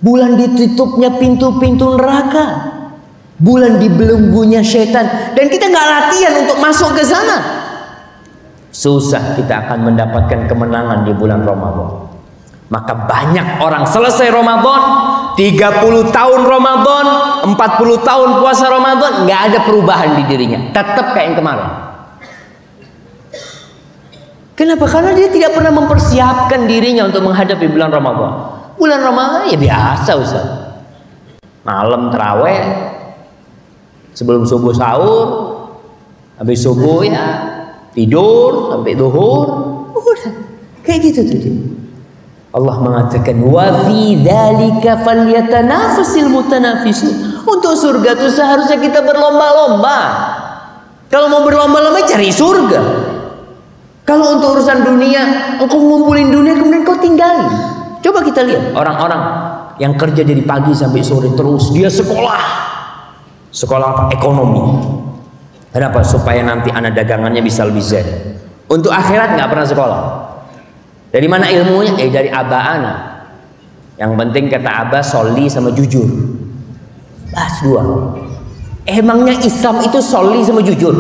bulan ditutupnya pintu-pintu neraka, bulan dibelenggunya setan, dan kita nggak latihan untuk masuk ke sana. Susah kita akan mendapatkan kemenangan di bulan Ramadan. Maka banyak orang selesai Ramadan, 30 tahun Ramadan, 40 tahun puasa Ramadan, nggak ada perubahan di dirinya, tetap kayak yang kemarin. Kenapa? Karena dia tidak pernah mempersiapkan dirinya untuk menghadapi bulan Ramadan. Bulan Ramadan ya biasa Ustaz. Malam taraweh, sebelum subuh sahur, habis subuh ya tidur sampai zuhur, udah kayak gitu tuh dia. Allah mengatakan wa fi dzalika falyatanafasil mutanafisun. Untuk surga itu seharusnya kita berlomba-lomba. Kalau mau berlomba-lomba cari surga. Kalau untuk urusan dunia, engkau ngumpulin dunia kemudian kau tinggalin. Coba kita lihat orang-orang yang kerja dari pagi sampai sore terus, dia sekolah. Sekolah apa? Ekonomi. Kenapa? Supaya nanti anak dagangannya bisa lebih zen. Untuk akhirat nggak pernah sekolah. Dari mana ilmunya? Dari abah anak. Yang penting kata abah soli sama jujur. Bahas dua. Emangnya Islam itu soli sama jujur?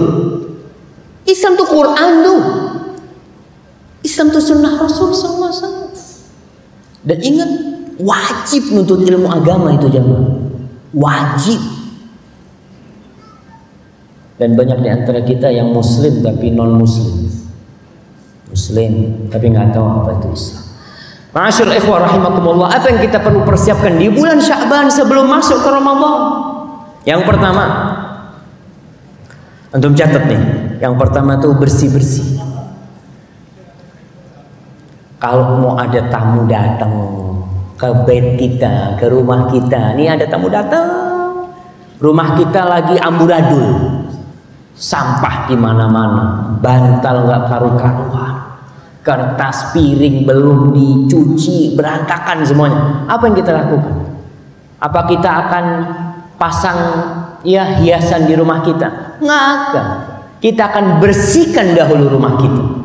Islam tuh Quran tuh. Islam tuh sunnah Rasul SAW. Dan ingat, wajib nuntut ilmu agama itu jamaah. Wajib. Dan banyak di antara kita yang muslim tapi non muslim. Muslim tapi nggak tahu apa itu Islam. Ma'asyiral ikhwah rahimakumullah, apa yang kita perlu persiapkan di bulan Sya'ban sebelum masuk ke Ramadan? Yang pertama, antum catat nih. Yang pertama tuh bersih-bersih. Kalau mau ada tamu datang ke bait kita, ke rumah kita, nih ada tamu datang, rumah kita lagi amburadul, sampah di mana-mana, bantal nggak karu-karuan, kertas piring belum dicuci, berantakan semuanya. Apa yang kita lakukan? Apa kita akan pasang ya hiasan di rumah kita? Nggak akan. Kita akan bersihkan dahulu rumah kita.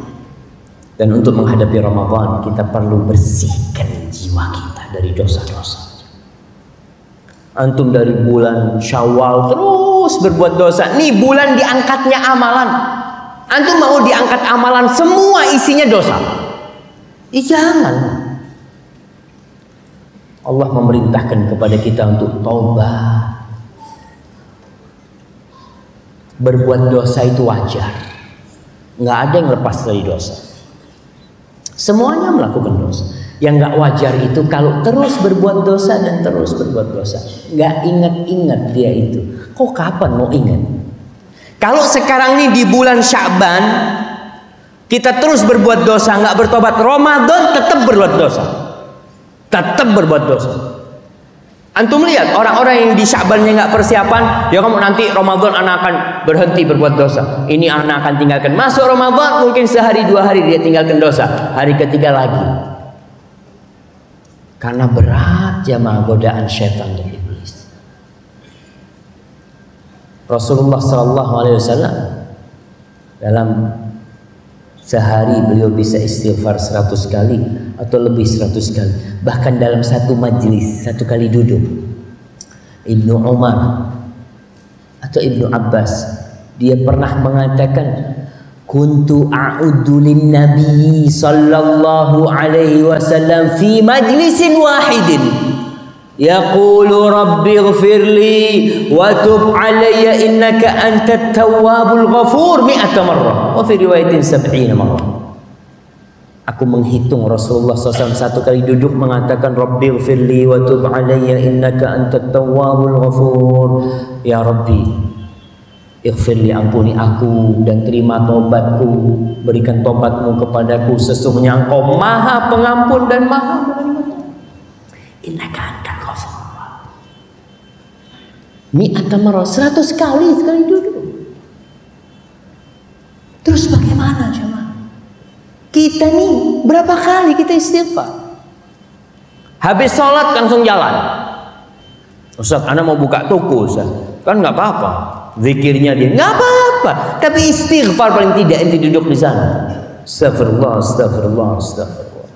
Dan untuk menghadapi Ramadan kita perlu bersihkan jiwa kita dari dosa-dosa. Antum dari bulan Syawal terus berbuat dosa. Nih bulan diangkatnya amalan. Antum mau diangkat amalan semua isinya dosa? Jangan. Allah memerintahkan kepada kita untuk taubat. Berbuat dosa itu wajar. Nggak ada yang lepas dari dosa. Semuanya melakukan dosa. Yang nggak wajar itu kalau terus berbuat dosa dan terus berbuat dosa. Nggak ingat-ingat dia itu. Kok kapan mau ingat? Kalau sekarang ini di bulan Sya'ban kita terus berbuat dosa, nggak bertobat, Ramadan tetap berbuat dosa. Tetap berbuat dosa. Antum lihat orang-orang yang di Sya'bannya nggak persiapan, ya kamu nanti Ramadan anak akan berhenti berbuat dosa. Ini anak akan tinggalkan. Masuk Ramadan mungkin sehari dua hari dia tinggalkan dosa. Hari ketiga lagi. Karena berat jamaah godaan syaitan dan iblis. Rasulullah SAW dalam Sehari beliau bisa istighfar 100 kali atau lebih 100 kali. Bahkan dalam satu majlis, satu kali duduk, Ibnu Umar atau Ibnu Abbas, dia pernah mengatakan, kuntu a'uddu lin nabi sallallahu alaihi wasallam fi majlisin wahidin yaqulu rabbi ighfirli wa tub alayya innaka antat tawwabul ghafur 100 marrah wa fi riwayatin 70 marrah. Aku menghitung Rasulullah SAW satu kali duduk mengatakan rabbi ighfirli wa tub alayya innaka antat tawwabul ghafur. Ya Rabbi, ighfirli, ampuni aku dan terima tobatku, berikan tobatmu kepadaku, sesungguhnya engkau maha pengampun dan maha menerima. Innaka antal ghafur. 100 marrah, 100 kali sekali duduk. Terus bagaimana jemaah? Kita nih berapa kali kita istighfar? Habis sholat langsung jalan. Ustaz, ana mau buka toko, Ustaz. Kan nggak apa-apa. Zikirnya dia nggak apa-apa, tapi istighfar paling tidak ente duduk di sana. Astagfirullah, astagfirullah, astagfirullah.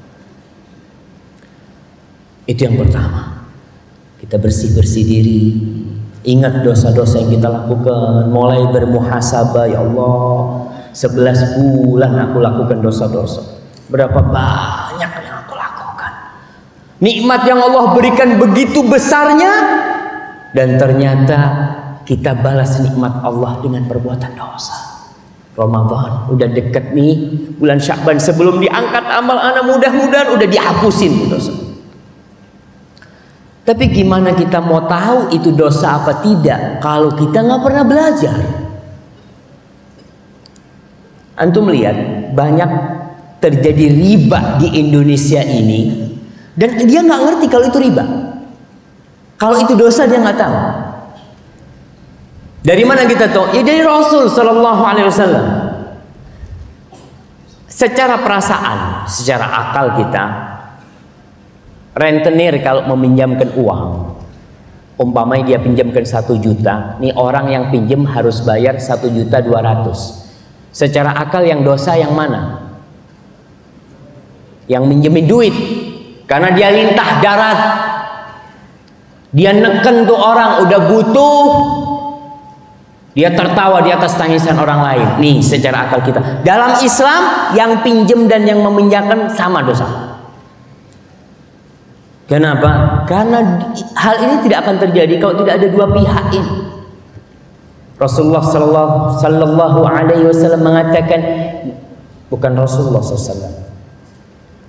Itu yang pertama. Kita bersih-bersih diri. Ingat dosa-dosa yang kita lakukan. Mulai bermuhasabah, ya Allah, 11 bulan aku lakukan dosa-dosa. Berapa banyak yang aku lakukan. Nikmat yang Allah berikan begitu besarnya, dan ternyata kita balas nikmat Allah dengan perbuatan dosa. Ramadan udah deket nih, bulan Sya'ban sebelum diangkat amal anak, mudah-mudahan udah dihapusin dosa. Tapi gimana kita mau tahu itu dosa apa tidak kalau kita nggak pernah belajar? Antum lihat banyak terjadi riba di Indonesia ini, dan dia nggak ngerti kalau itu riba. Kalau itu dosa dia nggak tahu. Dari mana kita tahu? Ya dari Rasul Sallallahu Alaihi Wasallam. Secara perasaan, secara akal kita, rentenir kalau meminjamkan uang, umpamanya dia pinjamkan 1 juta, nih orang yang pinjam harus bayar 1.200.000. Secara akal yang dosa yang mana? Yang minjemin duit, karena dia lintah darat, dia neken tuh orang udah butuh, dia tertawa di atas tangisan orang lain. Nih secara akal kita. Dalam Islam yang pinjam dan yang meminjamkan sama dosa. Kenapa? Karena hal ini tidak akan terjadi kalau tidak ada dua pihak ini. Rasulullah sallallahu alaihi wasallam mengatakan, bukan Rasulullah sallallahu,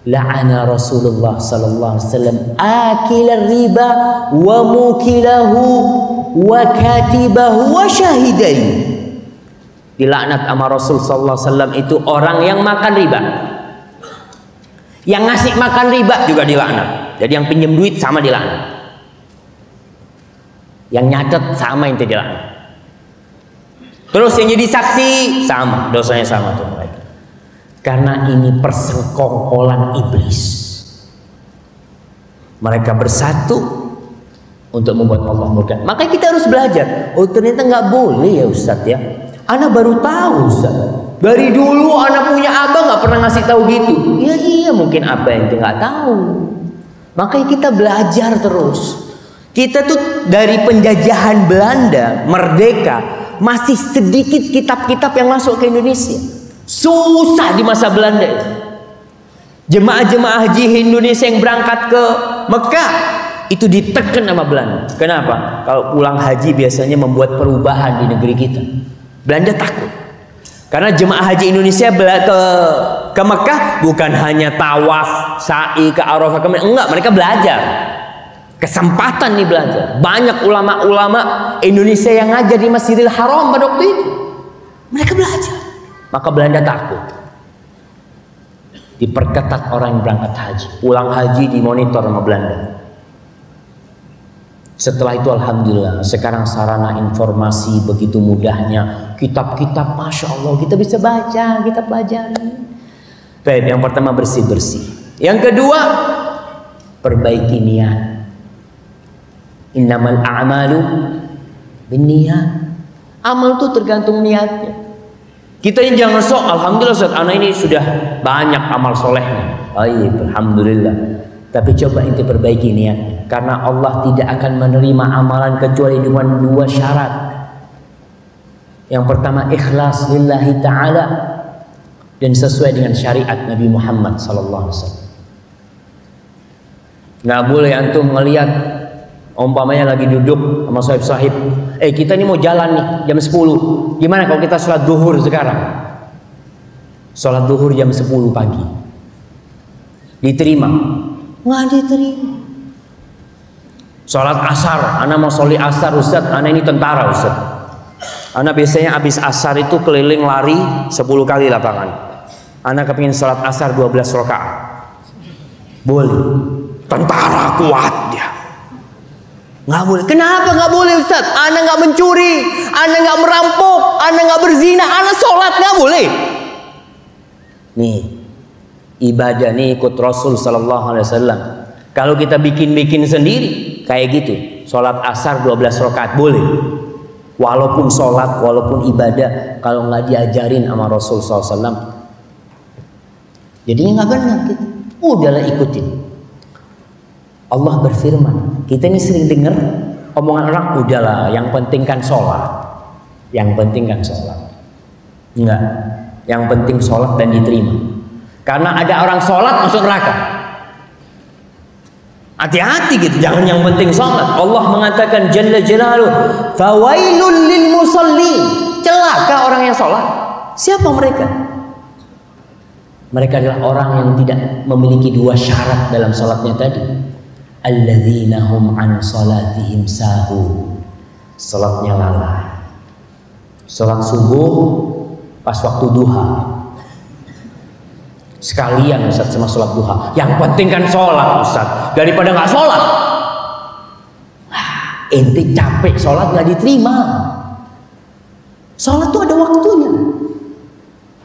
la'ana Rasulullah sallallahu alaihi wasallam akil riba wa mukilahu wa katibahu wa syahidai. Dilaknat sama Rasul sallallahu alaihi wasallam itu orang yang makan riba, yang ngasih makan riba juga dilaknat. Jadi yang pinjam duit sama dilaknat, yang nyatet sama yang dilaknat. Terus yang jadi saksi sama, dosanya sama tuh mereka. Karena ini persekongkolan iblis. Mereka bersatu untuk membuat Allah murka. Makanya kita harus belajar. Oh ternyata nggak boleh ya Ustadz ya. Ana baru tahu Ustadz. Dari dulu ana punya abang nggak pernah ngasih tahu gitu. Ya iya mungkin apa yang kita nggak tahu. Makanya kita belajar terus. Kita tuh dari penjajahan Belanda merdeka, masih sedikit kitab-kitab yang masuk ke Indonesia. Susah di masa Belanda itu. Jemaah-jemaah haji Indonesia yang berangkat ke Mekah itu ditekan sama Belanda. Kenapa? Kalau pulang haji biasanya membuat perubahan di negeri kita. Belanda takut. Karena jemaah haji Indonesia ke Mekah bukan hanya tawaf, sa'i ke Arafah, enggak, mereka belajar. Kesempatan nih belajar. Banyak ulama-ulama Indonesia yang ngajar di Masjidil Haram pada waktu itu. Mereka belajar. Maka Belanda takut. Diperketat orang yang berangkat haji. Pulang haji dimonitor sama Belanda. Setelah itu alhamdulillah sekarang sarana informasi begitu mudahnya. Kitab-kitab Masya Allah kita bisa baca, kita pelajari. Baik, yang pertama bersih-bersih. Yang kedua perbaiki niat. Innamal a'malu binniyat. Amal itu tergantung niatnya. Kita ini jangan sok, alhamdulillah Ustaz, anak ini sudah banyak amal solehnya. Baik, alhamdulillah. Tapi coba ente perbaiki niatnya, karena Allah tidak akan menerima amalan kecuali dengan 2 syarat. Yang pertama ikhlas lillahi ta'ala dan sesuai dengan syariat Nabi Muhammad sallallahu alaihi wasallam. Nggak boleh antum ngelihat umpamanya lagi duduk sama sahib-sahib, kita ini mau jalan nih jam 10. Gimana kalau kita sholat duhur sekarang? Sholat duhur jam 10 pagi. Diterima? Nggak diterima. Sholat asar, anak mau sholat asar Ustaz, anak ini tentara Ustaz. Anak biasanya habis asar itu keliling lari 10 kali lapangan. Anak kepingin sholat asar 12 rakaat. Boleh. Tentara kuat dia. Nggak boleh. Kenapa nggak boleh Ustaz? Anak nggak mencuri, anak nggak merampok, anak nggak berzina, anak sholat nggak boleh. Nih, ibadah nih ikut Rasul sallallahu alaihi wasallam. Kalau kita bikin sendiri kayak gitu, sholat asar 12 rakaat boleh. Walaupun sholat, walaupun ibadah, kalau nggak diajarin sama Rasul sallallahu alaihi wasallam, jadinya nggak benar gitu. Udahlah ikutin. Allah berfirman, kita ini sering dengar omongan orang, udahlah yang penting kan sholat, yang penting kan sholat. Enggak, yang penting sholat dan diterima. Karena ada orang sholat masuk neraka. Hati-hati gitu, jangan yang penting sholat. Allah mengatakan Jalla Jalaluh, fawailul lil musallin, celaka orang yang sholat. Siapa mereka? Mereka adalah orang yang tidak memiliki 2 syarat dalam sholatnya tadi. Alladzina hum an salatihim sahun. Salatnya lalai. Salat subuh pas waktu duha. Sekalian Ustaz sama salat duha. Yang penting kan salat Ustaz, daripada nggak salat. Ente capek salat nggak diterima. Salat tuh ada waktunya.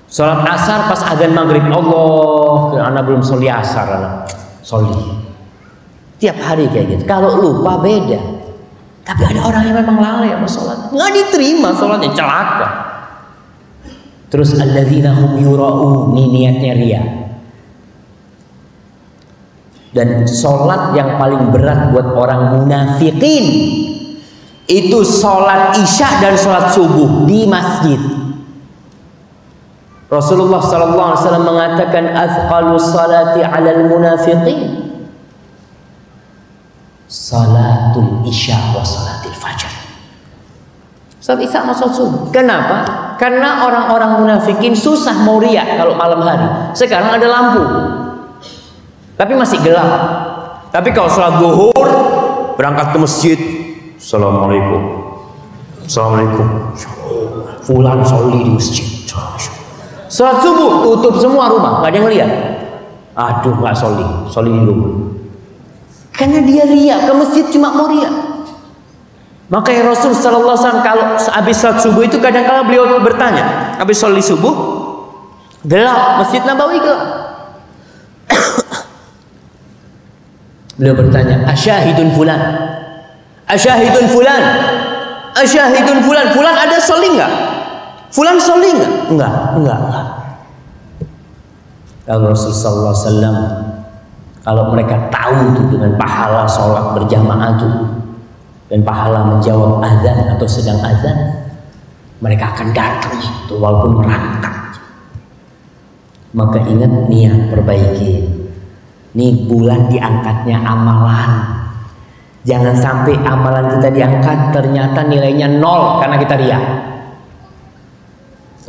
Salat asar pas adzan maghrib, Allah, anak belum soli asar, anak soli. Tiap hari kayak gitu. Kalau lupa beda. Tapi ada orang yang memang lalai sama sholat, nggak diterima sholatnya, celaka. Terus alladzina hum yura'un, ini niatnya ria. Dan sholat yang paling berat buat orang munafikin itu sholat isya dan sholat subuh di masjid. Rasulullah SAW mengatakan athqalus salati 'alal munafiqin salatul isya wa salatul fajar. Salat isya sama salat subuh. Kenapa? Karena orang-orang munafikin susah mau riya kalau malam hari. Sekarang ada lampu, tapi masih gelap. Tapi kalau salat zuhur berangkat ke masjid, assalamualaikum, assalamualaikum, fulan sholli di masjid. Salat subuh tutup semua rumah, nggak ada yang lihat. Aduh, nggak sholli di rumah. Karena dia riya, ke masjid cuma mau riya. Makanya Rasul sallallahu alaihi wasallam kalau habis salat subuh itu kadang-kala beliau bertanya, habis sholat subuh gelap, Masjid Nabawi gelap. Beliau bertanya, asyahidun fulan, asyahidun fulan, asyahidun fulan, fulan ada soli nggak? Fulan soli nggak? Enggak. Kalau Rasul sallallahu alaihi wasallam, kalau mereka tahu itu dengan pahala sholat berjamaah itu dan pahala menjawab azan atau sedang azan, mereka akan datang itu walaupun merangkak. Maka ingat niat, perbaiki. Nih bulan diangkatnya amalan. Jangan sampai amalan kita diangkat ternyata nilainya 0 karena kita riya.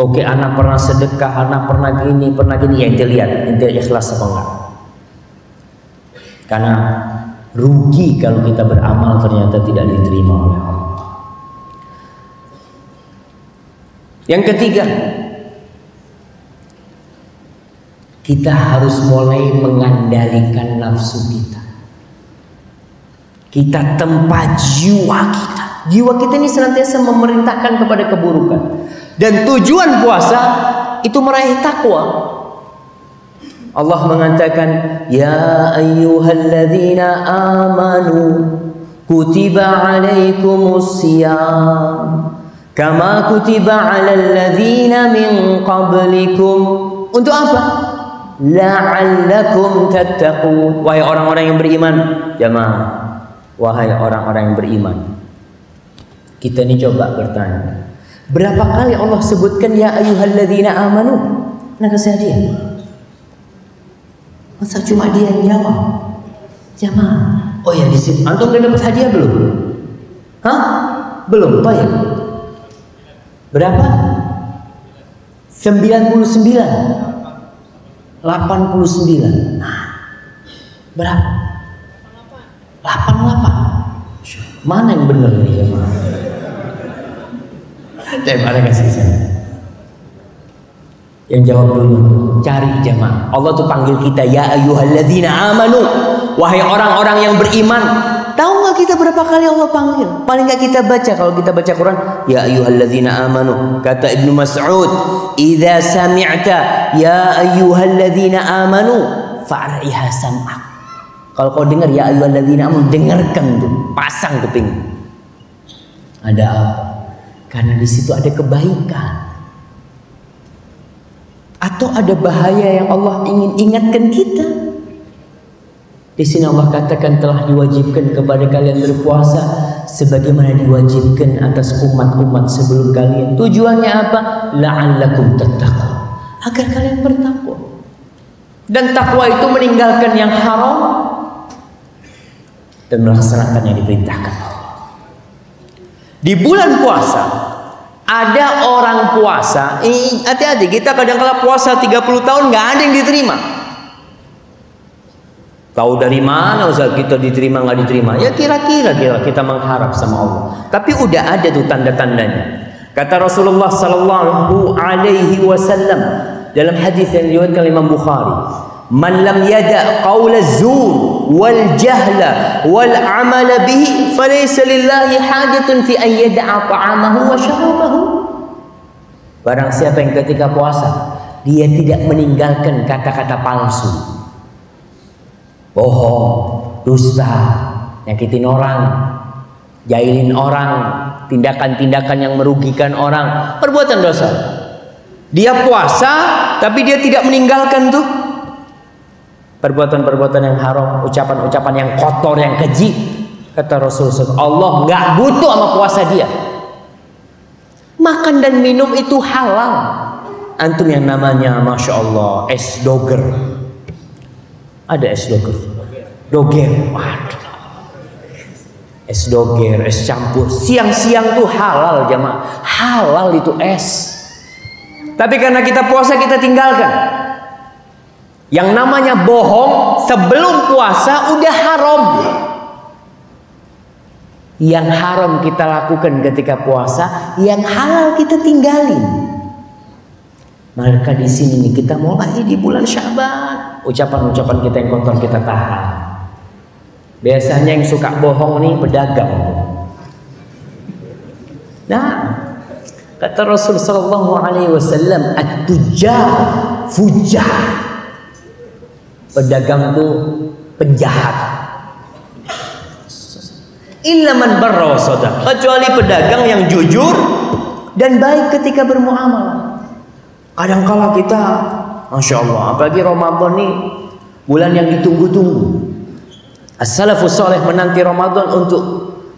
Oke, anak pernah sedekah, anak pernah gini, ya ente lihat, ente ikhlas apa enggak? Karena rugi kalau kita beramal ternyata tidak diterima oleh Allah. Yang ketiga, kita harus mulai mengendalikan nafsu kita. Kita tempa jiwa kita. Jiwa kita ini senantiasa memerintahkan kepada keburukan. Dan tujuan puasa itu meraih takwa. Allah mengatakan, ya ayyuhalladzina amanu kutiba alaikumus siyam Kama kutiba 'alal ladzina min qablikum. Untuk apa? La'allakum tattaqun. Wahai orang-orang yang beriman, jamaah. Wahai orang-orang yang beriman. Kita ini coba bertanya. Berapa kali Allah sebutkan ya ayyuhalladzina amanu? Nah, kasih hadiah. Masa cuma dia yang jawab? Jamaah. Oh ya, di sini antum udah dapat hadiah belum? Hah? Belum, baik. Berapa? 99. 89. Nah, berapa? 88. Mana yang benar nih ya? Mana kasih saya? Yang jawab dulu. Cari jamaah. Allah tuh panggil kita ya ayyuhalladzina amanu. Wahai orang-orang yang beriman. Tahu nggak kita berapa kali Allah panggil? Paling nggak kita baca kalau kita baca Quran. Ya ayyuhalladzina amanu. Kata Ibnu Mas'ud, "Idza sami'ta ya ayyuhalladzina amanu fa'riha sam'ak." Kalau kau dengar ya ayyuhalladzina amanu, dengarkan tuh, pasang kuping. Ada apa? Karena di situ ada kebaikan. Atau ada bahaya yang Allah ingin ingatkan kita. Di sini Allah katakan telah diwajibkan kepada kalian berpuasa sebagaimana diwajibkan atas umat-umat sebelum kalian. Tujuannya apa? La'allakum tattaqun. Agar kalian bertakwa. Dan takwa itu meninggalkan yang haram dan melaksanakan yang diperintahkan. Di bulan puasa ada orang puasa. Hati-hati, kita kadang-kala puasa 30 tahun nggak ada yang diterima. Tahu dari mana Ustaz kita diterima nggak diterima? Ya kira-kira kita mengharap sama Allah. Tapi udah ada tuh tanda-tandanya. Kata Rasulullah Sallallahu Alaihi Wasallam dalam hadis yang diriwayatkan Imam Bukhari, "Man lam yada' qaula zur wal jahla wal amala bihi, falaysa lillahi hajatun fi an yada'a ta'amahu wa syarabahu." Barang siapa yang ketika puasa dia tidak meninggalkan kata-kata palsu, bohong, dusta, nyakitin orang, jahilin orang, tindakan-tindakan yang merugikan orang, perbuatan dosa. Dia puasa tapi dia tidak meninggalkan tuh perbuatan-perbuatan yang haram, ucapan-ucapan yang kotor, yang keji. Kata Rasulullah, Allah nggak butuh sama puasa dia. Makan dan minum itu halal. Antum yang namanya Masya Allah es doger. Ada es doger. Doger, waduh. Es doger, es campur. Siang-siang tuh halal jamaah. Halal itu es. Tapi karena kita puasa kita tinggalkan. Yang namanya bohong sebelum puasa udah haram. Yang haram kita lakukan ketika puasa, yang halal kita tinggalin. Maka di sini nih kita mulai di bulan Syaban, ucapan-ucapan kita yang kotor kita tahan. Biasanya yang suka bohong nih pedagang. Nah, kata Rasul sallallahu alaihi wasallam, "At-tujjar fujjar." Pedagang itu penjahat. Illa man barra wa sadaq. Kecuali pedagang yang jujur dan baik ketika bermuamalah. Kadang-kala kita, Masya Allah, apalagi Ramadan nih bulan yang ditunggu-tunggu. As-salafus saleh menanti Ramadan untuk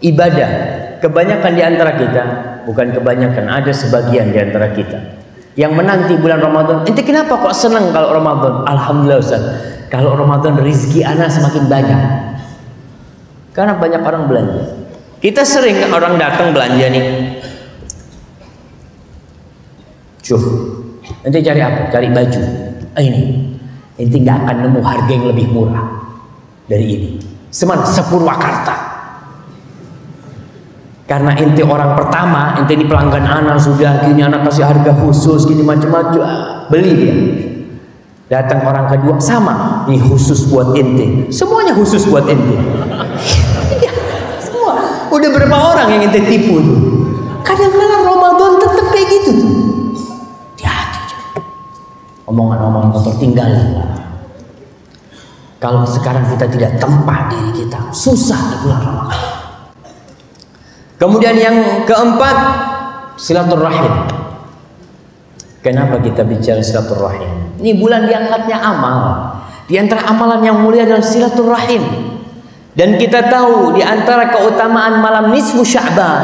ibadah. Kebanyakan di antara kita, bukan kebanyakan, ada sebagian di antara kita yang menanti bulan Ramadan. Ente kenapa kok senang kalau Ramadan? Alhamdulillah Ustaz, kalau Ramadan rezeki anak semakin banyak. Karena banyak orang belanja. Kita sering orang datang belanja nih. Cuk, ente cari apa? Cari baju. Ini, ente nggak akan nemu harga yang lebih murah dari ini. Semana Sepurwakarta. Karena ente orang pertama, ente ini pelanggan anak sudah, gini anak kasih harga khusus, gini macam-macam, beli dia. Datang orang kedua sama, ini khusus buat ente, semuanya khusus buat ente. Ya, semua. Udah berapa orang yang ente tipu tuh? Kadang-kadang Ramadan tetap kayak gitu tuh. Hati-hati. Omongan-omongan kotor tinggalin. Kalau sekarang kita tidak tempa diri kita, susah di bulan Ramadan. Kemudian yang keempat, silaturahim. Kenapa kita bicara silaturahim? Ini bulan diangkatnya amal. Di antara amalan yang mulia adalah silaturahim. Dan kita tahu di antara keutamaan malam nisfu Sya'ban,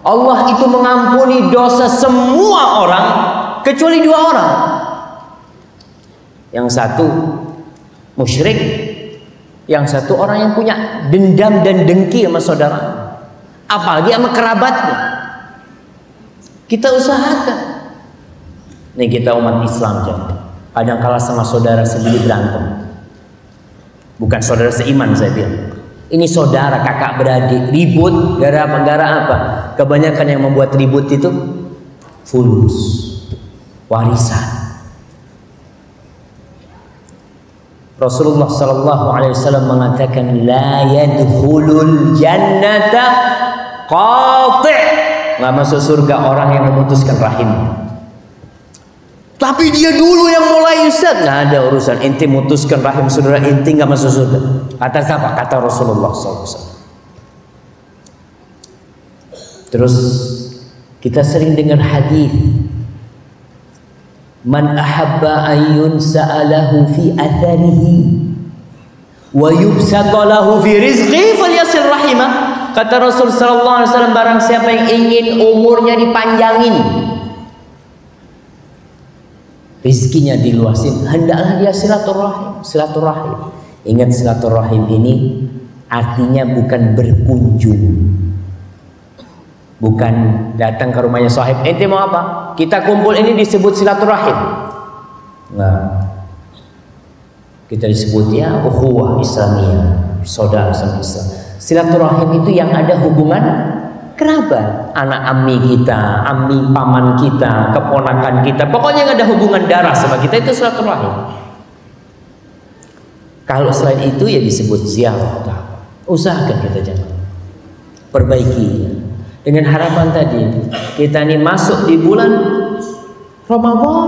Allah itu mengampuni dosa semua orang kecuali 2 orang. Yang satu musyrik, yang satu orang yang punya dendam dan dengki sama saudara, apalagi sama kerabatnya. Kita usahakan. Nih kita umat Islam jangan. Kadang kala sama saudara sendiri berantem. Bukan saudara seiman saya bilang. Ini saudara, kakak beradik ribut gara-gara apa? Kebanyakan yang membuat ribut itu fulus, warisan. Rasulullah sallallahu alaihi wasallam mengatakan la yadkhulul jannata qati', nggak masuk surga orang yang memutuskan rahimnya. Tapi dia dulu yang mulai, Ustaz. Nggak ada urusan, ente mutuskan rahim saudara ente nggak masuk surga. Kata siapa? Kata Rasulullah SAW. Terus kita sering dengar hadis, man ahabba ayyun sa'alahu fi atharihi wa yubsata lahu fi rizqi falyasil rahimah. Kata Rasul sallallahu alaihi wasallam, barang siapa yang ingin umurnya dipanjangin, rizkinya diluasin, hendaklah dia silaturahim. Silaturahim. Ingat, silaturahim ini artinya bukan berkunjung. Bukan datang ke rumahnya sahib, ente mau apa? Kita kumpul ini disebut silaturahim. Nah, kita disebut ya ukhuwah Islamiyah, saudara sama Islam. Silaturahim itu yang ada hubungan kerabat, anak ammi kita, ammi paman kita, keponakan kita, pokoknya yang ada hubungan darah sama kita itu silaturahim. Kalau selain itu ya disebut ziarah. Usahakan kita jangan perbaiki. Dengan harapan tadi kita ini masuk di bulan Ramadan,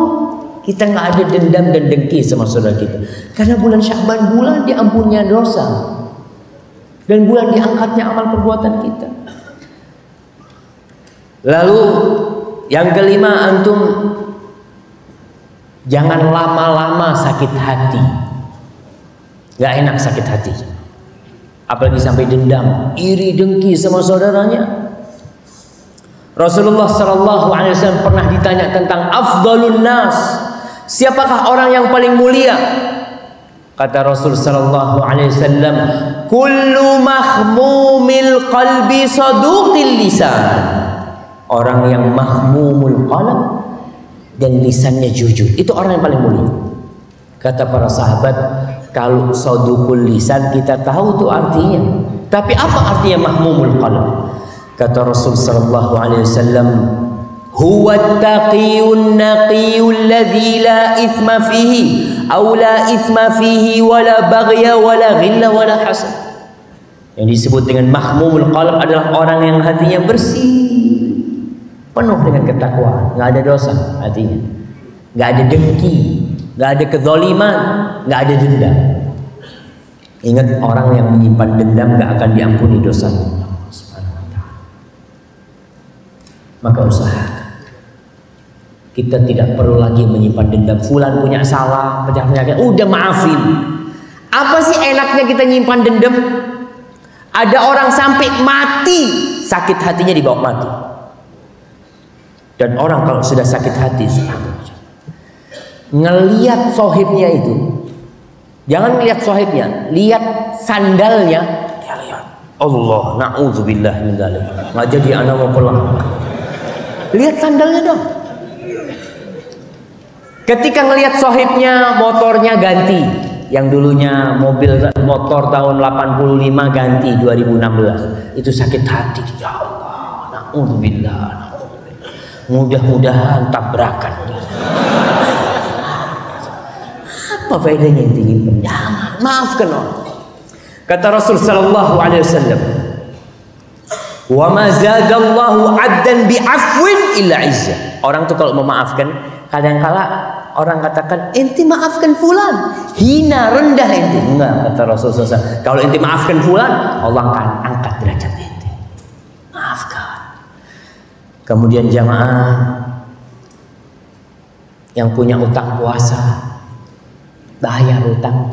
kita nggak ada dendam dan dengki sama saudara kita. Karena bulan Sya'ban bulan diampuninya dosa dan bulan diangkatnya amal perbuatan kita. Lalu yang kelima, antum jangan lama-lama sakit hati. Nggak enak sakit hati, apalagi sampai dendam, iri, dengki sama saudaranya. Rasulullah sallallahu alaihi wasallam pernah ditanya tentang afdalun nas, siapakah orang yang paling mulia? Kata Rasul sallallahu alaihi wasallam, kullu mahmumil qalbi saduqil lisan. Orang yang mahmumul qalb dan lisannya jujur, itu orang yang paling mulia. Kata para sahabat, kalau saduqul lisan kita tahu itu artinya, tapi apa artinya mahmumul qalb? Kata Rasul sallallahu alaihi wasallam, huwa at-taqiyun naqiyul ladzi la ithma fihi aw la ithma fihi wala baghya wala ghilla wala hasad. Yang disebut dengan mahmumul qalb adalah orang yang hatinya bersih, penuh dengan ketakwaan, nggak ada dosa hatinya, nggak ada dengki, nggak ada kezaliman, nggak ada dendam. Ingat, orang yang menyimpan dendam nggak akan diampuni dosanya. Maka usahakan kita tidak perlu lagi menyimpan dendam. Fulan punya salah, pecah penyakit, udah maafin. Apa sih enaknya kita nyimpan dendam? Ada orang sampai mati sakit hatinya dibawa mati. Dan orang kalau sudah sakit hati, ngelihat sohibnya itu, jangan lihat sohibnya, lihat sandalnya. Dia lihat, Allah, na'udzubillah min dzalik. Nggak jadi anak mau pulang. Lihat sandalnya dong. Ketika ngelihat sohibnya, motornya ganti. Yang dulunya motor tahun 85 ganti 2016. Itu sakit hati. Ya Allah, na'udzubillah. Mudah-mudahan tabrakan. Apa faedahnya yang tinggi? Jangan, maafkan orang. Kata Rasul sallallahu alaihi wasallam, wa ma zadallahu 'abdan bi'afwin illa 'izzah. Orang tuh kalau memaafkan, kadang-kala orang katakan, ente maafkan fulan, hina, rendah ente. Enggak, kata Rasulullah SAW, kalau ente maafkan fulan, Allah akan angkat derajat ente. Maafkan. Kemudian jamaah yang punya utang puasa, bayar utang.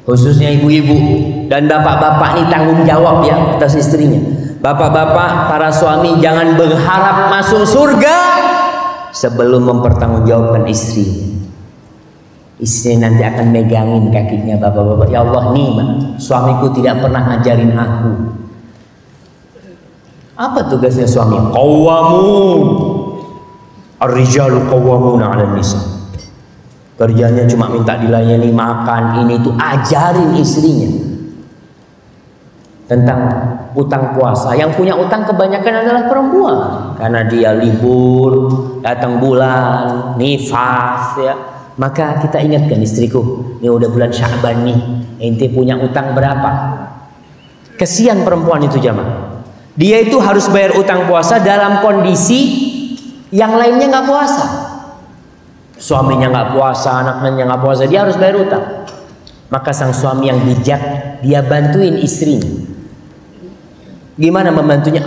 Khususnya ibu-ibu dan bapak-bapak ini tanggung jawab ya atas istrinya. Bapak-bapak, para suami jangan berharap masuk surga sebelum mempertanggungjawabkan istrinya. Istri nanti akan megangin kakinya bapak-bapak. Ya Allah nih, suamiku tidak pernah ngajarin aku. Apa tugasnya suami? Qawwamun. Ar-rijalu qawwamuna 'alan nisa. Kerjanya cuma minta dilayani, makan, ini itu. Ajarin istrinya tentang utang puasa. Yang punya utang kebanyakan adalah perempuan, karena dia libur, datang bulan, nifas ya. Maka kita ingatkan istriku, ini udah bulan Sya'ban nih, ente punya utang berapa? Kesian perempuan itu jamaah. Dia itu harus bayar utang puasa dalam kondisi yang lainnya nggak puasa. Suaminya nggak puasa, anaknya nggak puasa, dia harus bayar utang. Maka sang suami yang bijak, dia bantuin istrinya. Gimana membantunya?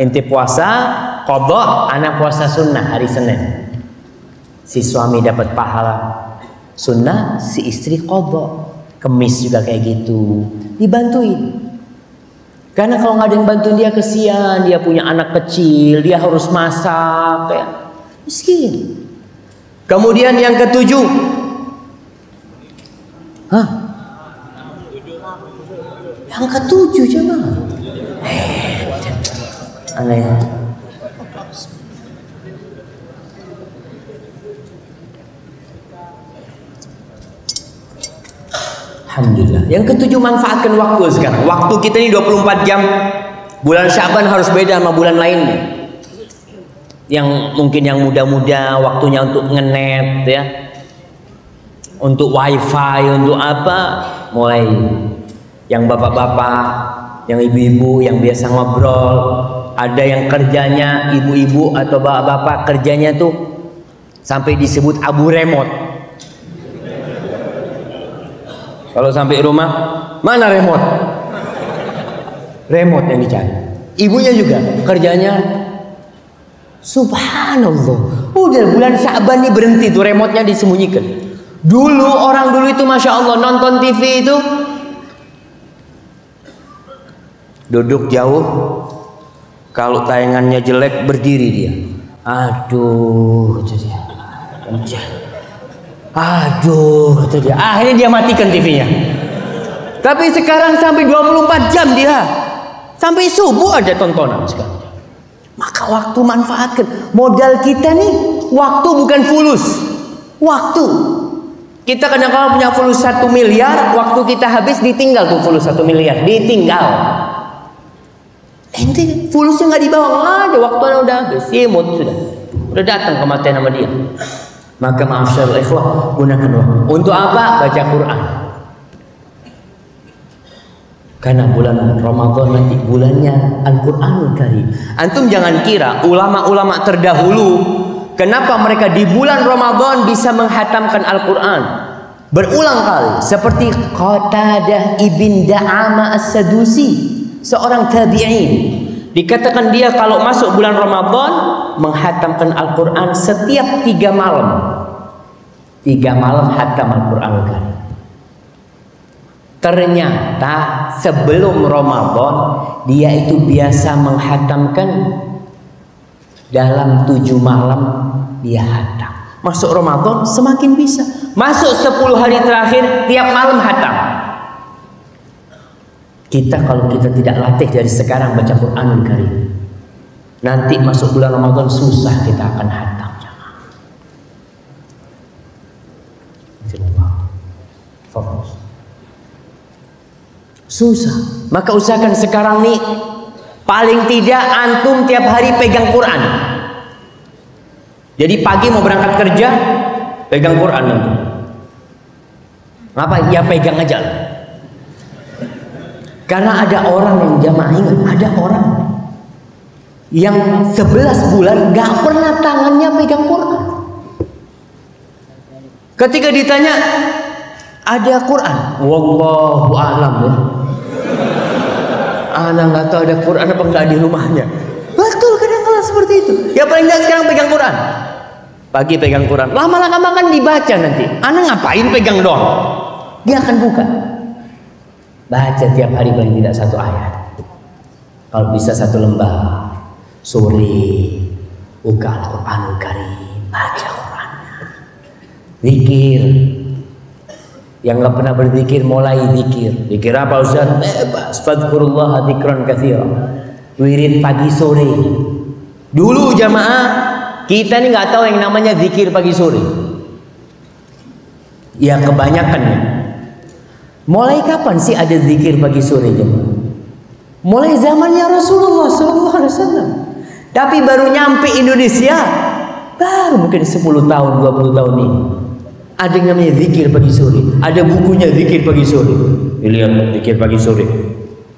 Ente puasa, qadha, anak puasa sunnah hari Senin. Si suami dapat pahala sunnah, si istri qadha. Kemis juga kayak gitu, dibantuin. Karena kalau nggak ada yang bantuin dia kesian, dia punya anak kecil, dia harus masak, ya. Miskin. Kemudian yang ketujuh, yang ketujuh jemaah. Aneh. Alhamdulillah. Yang ketujuh, manfaatkan waktu sekarang. Waktu kita ini 24 jam. Bulan Sya'ban harus beda sama bulan lainnya. Yang mungkin yang muda-muda waktunya untuk ngenet ya. Untuk wifi, untuk apa? Mulai yang bapak-bapak, yang ibu-ibu yang biasa ngobrol, ada yang kerjanya ibu-ibu atau bapak-bapak kerjanya tuh sampai disebut abu remote. Kalau sampai rumah, mana remote? Remote yang dicari. Ibunya juga kerjanya, subhanallah. Udah bulan Sya'ban nih berhenti tuh, remote-nya disembunyikan. Dulu orang dulu itu masya Allah nonton TV itu duduk jauh, kalau tayangannya jelek berdiri dia. Aduh, itu dia. Aduh, kata dia. Akhirnya dia matikan TV-nya. Tapi sekarang sampai 24 jam dia. Sampai subuh ada tontonan sekarang. Maka waktu manfaatkan. Modal kita nih, waktu bukan fulus. Waktu. Kita kadang-kadang punya fulus 1 miliar, waktu kita habis ditinggal tuh fulus 1 miliar. Ditinggal. Ente fulusnya nggak dibawa, nggak ada, waktunya udah habis. Imut sudah. Udah datang kematian sama dia. Maka ma'asyarul ikhwah, gunakan waktu. Untuk apa? Baca Quran. Karena bulan Ramadan nanti bulannya Al-Quranul Karim. Antum jangan kira ulama-ulama terdahulu kenapa mereka di bulan Ramadan bisa menghatamkan Al-Quran berulang kali. Seperti Qatadah ibn Da'ama As-Sadusi, seorang tabi'in. Dikatakan dia kalau masuk bulan Ramadan menghatamkan Al-Quran setiap 3 malam. 3 malam hatam Al-Quran Al-Karim. Ternyata sebelum Ramadan dia itu biasa menghatamkan dalam 7 malam dia hatam. Masuk Ramadan semakin bisa. Masuk 10 hari terakhir tiap malam hatam. Kita kalau kita tidak latih dari sekarang baca Quranul Karim, nanti masuk bulan Ramadan susah kita akan hatam. Fokus. Susah. Maka usahakan sekarang nih, paling tidak antum tiap hari pegang Quran. Jadi pagi mau berangkat kerja, pegang Quran antum. Ngapa? Ya pegang aja lah. Karena ada orang yang jamaah ingat, ada orang yang 11 bulan gak pernah tangannya pegang Quran. Ketika ditanya, ada Quran? Wallahu a'lam ya. Ana nggak tahu ada Quran apa nggak di rumahnya. Betul, kadang-kadang seperti seperti itu. Ya paling nggak sekarang pegang Quran. Pagi pegang Quran, lama-lama kan dibaca nanti. Anak ngapain pegang doang? Dia akan buka. Baca tiap hari paling tidak 1 ayat. Kalau bisa 1 lembar. Sore buka Al-Quranul Karim, baca Qurannya. Zikir. Yang nggak pernah berzikir mulai zikir. Zikir apa Ustaz? Bebas. Fadhkurullaha dzikran katsira. Wirid pagi sore. Dulu jamaah, kita ini nggak tahu yang namanya zikir pagi sore. Ya kebanyakan ya. Mulai kapan sih ada zikir pagi sore jemaah? Mulai zamannya Rasulullah SAW. Tapi baru nyampe Indonesia baru mungkin 10 tahun, 20 tahun ini. Ada yang namanya zikir pagi sore. Ada bukunya zikir pagi sore. Dilihat zikir pagi sore.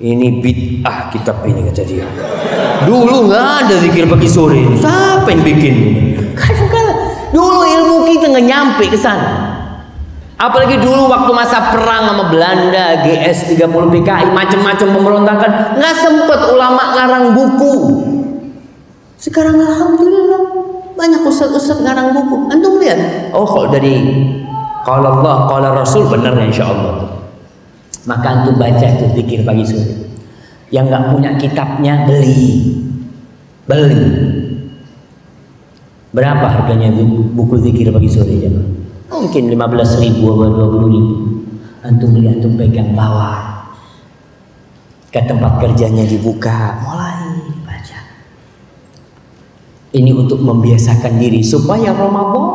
Ini bid'ah kitab ini kata dia. Dulu nggak ada zikir pagi sore. Siapa yang bikin ini? Kadang-kadang dulu ilmu kita nggak nyampe ke sana. Apalagi dulu waktu masa perang sama Belanda, GS 30 PKI, macam-macam pemberontakan, nggak sempet ulama ngarang buku. Sekarang alhamdulillah banyak ustaz-ustaz ngarang buku. Antum lihat, oh kalau dari qala Allah, qala Rasul benar insya Allah. Maka antum baca itu zikir pagi sore. Yang nggak punya kitabnya beli. Berapa harganya buku zikir pagi sore jemaah? Mungkin 15.000 atau 20.000. Antum beli, antum pegang, bawa ke tempat kerjanya, dibuka, mulai baca. Ini untuk membiasakan diri supaya Ramadan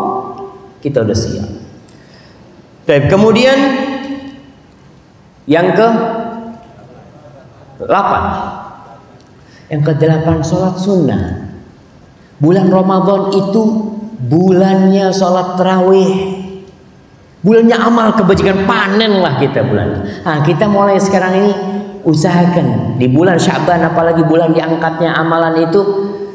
kita udah siap. Baik, kemudian yang ke-8. Yang ke-8 sholat sunnah. Bulan Ramadan itu bulannya sholat tarawih. Bulannya amal kebajikan, panen lah kita bulan. Nah, kita mulai sekarang ini usahakan di bulan Sya'ban, apalagi bulan diangkatnya amalan itu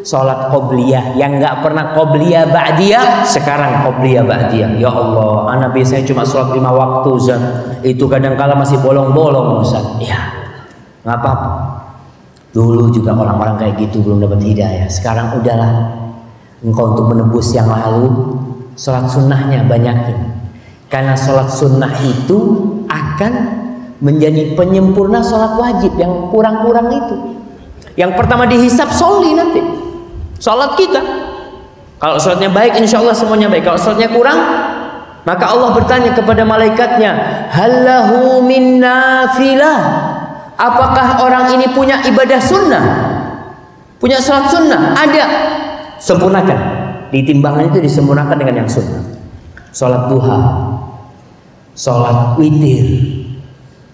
sholat qobliyah. Yang nggak pernah qobliyah ba'diyah, sekarang qobliyah ba'diyah. Ya Allah, anak biasanya cuma sholat 5 waktu Ustaz. Itu kadang-kala masih bolong-bolong Ustaz. Ya, nggak apa-apa. Dulu juga orang-orang kayak gitu belum dapat hidayah. Sekarang udahlah, engkau untuk menebus yang lalu, sholat sunnahnya banyakin. Karena sholat sunnah itu akan menjadi penyempurna sholat wajib yang kurang-kurang itu. Yang pertama dihisap soli nanti. Sholat kita. Kalau sholatnya baik, insya Allah semuanya baik. Kalau sholatnya kurang, maka Allah bertanya kepada malaikatnya, Hallahu min nafilah. Apakah orang ini punya ibadah sunnah? Punya sholat sunnah? Ada. Sempurnakan. Di timbangan itu disempurnakan dengan yang sunnah. Sholat duha, sholat witir,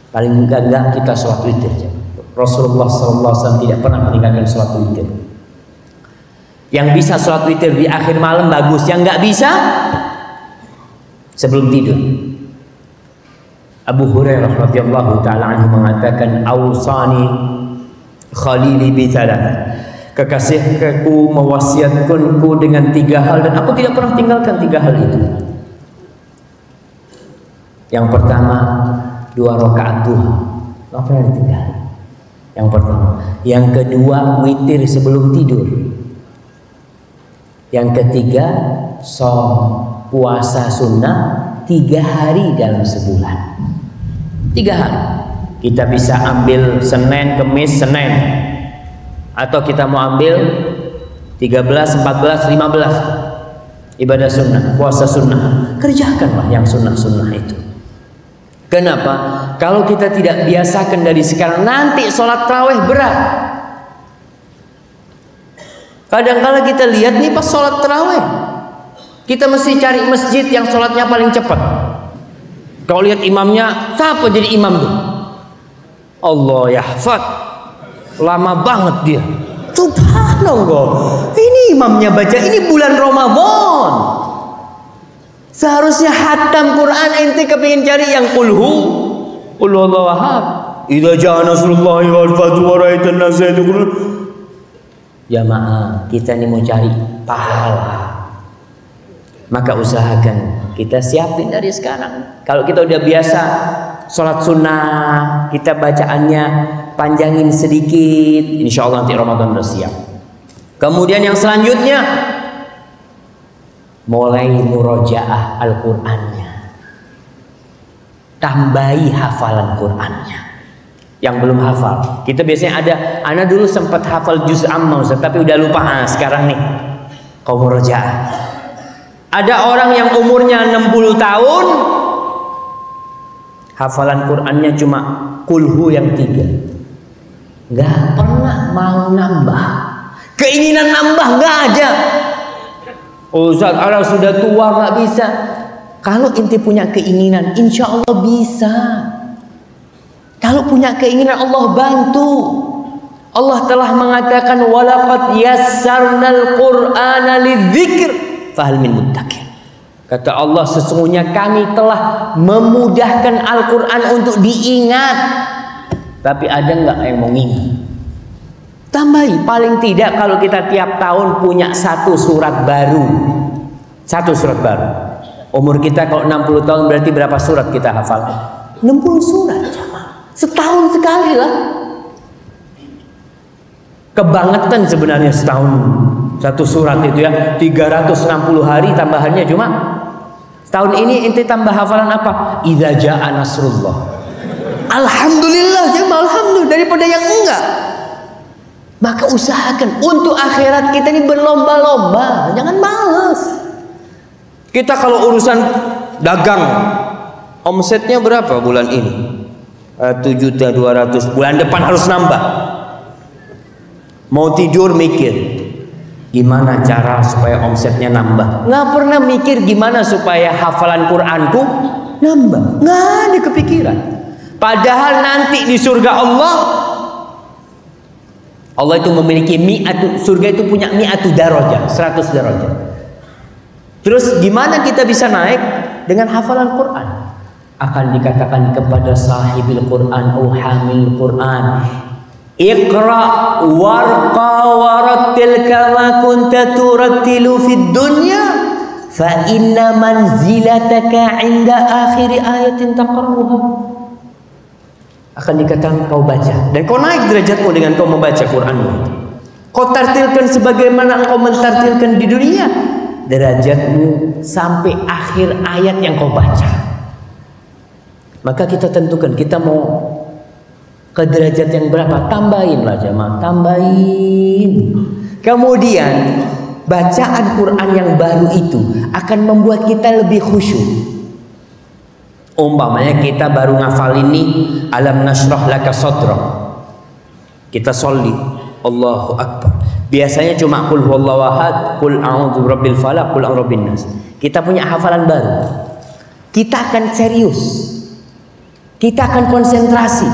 paling enggak kita sholat witir. Rasulullah SAW tidak pernah meninggalkan sholat witir. Yang bisa sholat witir di akhir malam bagus, yang nggak bisa sebelum tidur. Abu Hurairah radhiyallahu taala anhu mengatakan, "Ausani khalili bi thalath." Kekasihku mewasiatkanku dengan 3 hal dan aku tidak pernah tinggalkan 3 hal itu. Yang pertama 2 rakaat duha, nggak pernah ditinggal. Yang pertama. Yang kedua witir sebelum tidur. Yang ketiga puasa sunnah 3 hari dalam sebulan. 3 hari. Kita bisa ambil Senin, Kemis, Senin, atau kita mau ambil 13, 14, 15 ibadah sunnah, puasa sunnah. Kerjakanlah yang sunnah-sunnah itu. Kenapa? Kalau kita tidak biasakan dari sekarang, nanti sholat tarawih berat. Kadang-kala kita lihat nih pas sholat tarawih, kita mesti cari masjid yang sholatnya paling cepat. Kalau lihat imamnya, siapa jadi imam tuh? Allah yahfad, lama banget dia. Subhanallah, ini imamnya baca, ini bulan Ramadan. Seharusnya hatam Quran, ente kepingin cari yang kulhu, Allahu ahad. Idza jaa nasrullahi wal fathu wa ra'aitan nasa yadkhulun. Jamaah, kita ini mau cari pahala. Maka usahakan kita siapin dari sekarang. Kalau kita udah biasa sholat sunnah, kita bacaannya panjangin sedikit, insya Allah nanti Ramadan udah siap. Kemudian yang selanjutnya, mulai murojaah Al-Qur'annya. Tambahi hafalan Qur'annya. Yang belum hafal, kita biasanya ada, ana dulu sempat hafal juz amma Ustaz, tapi udah lupa. Sekarang nih kau murojaah. Ada orang yang umurnya 60 tahun, hafalan Qur'annya cuma kulhu yang 3. Nggak pernah mau nambah. Keinginan nambah nggak ada. Ustaz, Allah sudah tua nggak bisa. Kalau inti punya keinginan, insya Allah bisa. Kalau punya keinginan, Allah bantu. Allah telah mengatakan, walaqad yassarnal Qur'ana lidzikr fahal min muddakir. Kata Allah, sesungguhnya kami telah memudahkan Al-Quran untuk diingat. Tapi ada nggak yang mau ingat? Tambahi, paling tidak kalau kita tiap tahun punya 1 surat baru. 1 surat baru. Umur kita kalau 60 tahun berarti berapa surat kita hafal? 60 surat. Setahun sekali lah. Kebangetan sebenarnya setahun 1 surat itu ya. 360 hari tambahannya cuma setahun ini inti tambah hafalan apa? Idza jaa nasrullah. Alhamdulillah jemaah, alhamdulillah daripada yang enggak. Maka usahakan untuk akhirat kita ini berlomba-lomba, jangan males. Kita kalau urusan dagang, omsetnya berapa bulan ini? 7.200.000, bulan depan harus nambah. Mau tidur mikir gimana cara supaya omsetnya nambah. Nggak pernah mikir gimana supaya hafalan Quranku nambah. Nggak ada kepikiran. Padahal nanti di surga Allah itu memiliki surga itu punya mi'atu darajah, 100 darajah. Terus gimana kita bisa naik? Dengan hafalan Quran. Akan dikatakan kepada sahibil Quran, au hamil Quran, Iqra warqa warattil kama kunta turattilu fid dunya fa inna manzilataka 'inda akhir ayatin taqra'uha. Akan dikatakan kau baca dan kau naik derajatmu dengan kau membaca Quranmu. Kau tartilkan sebagaimana kau mentartilkan di dunia, derajatmu sampai akhir ayat yang kau baca. Maka kita tentukan kita mau ke derajat yang berapa, tambahin lah jemaah, tambahin. Kemudian bacaan Quran yang baru itu akan membuat kita lebih khusyuk. Umpamanya kita baru ngafalin nih alam nashrah laka sadrak, kita sholli Allahu akbar, biasanya cuma qul huwallahu ahad, qul a'udzu birabbil falaq, qul a'udzu birabbin nas. Kita punya hafalan baru, kita akan serius, kita akan konsentrasi.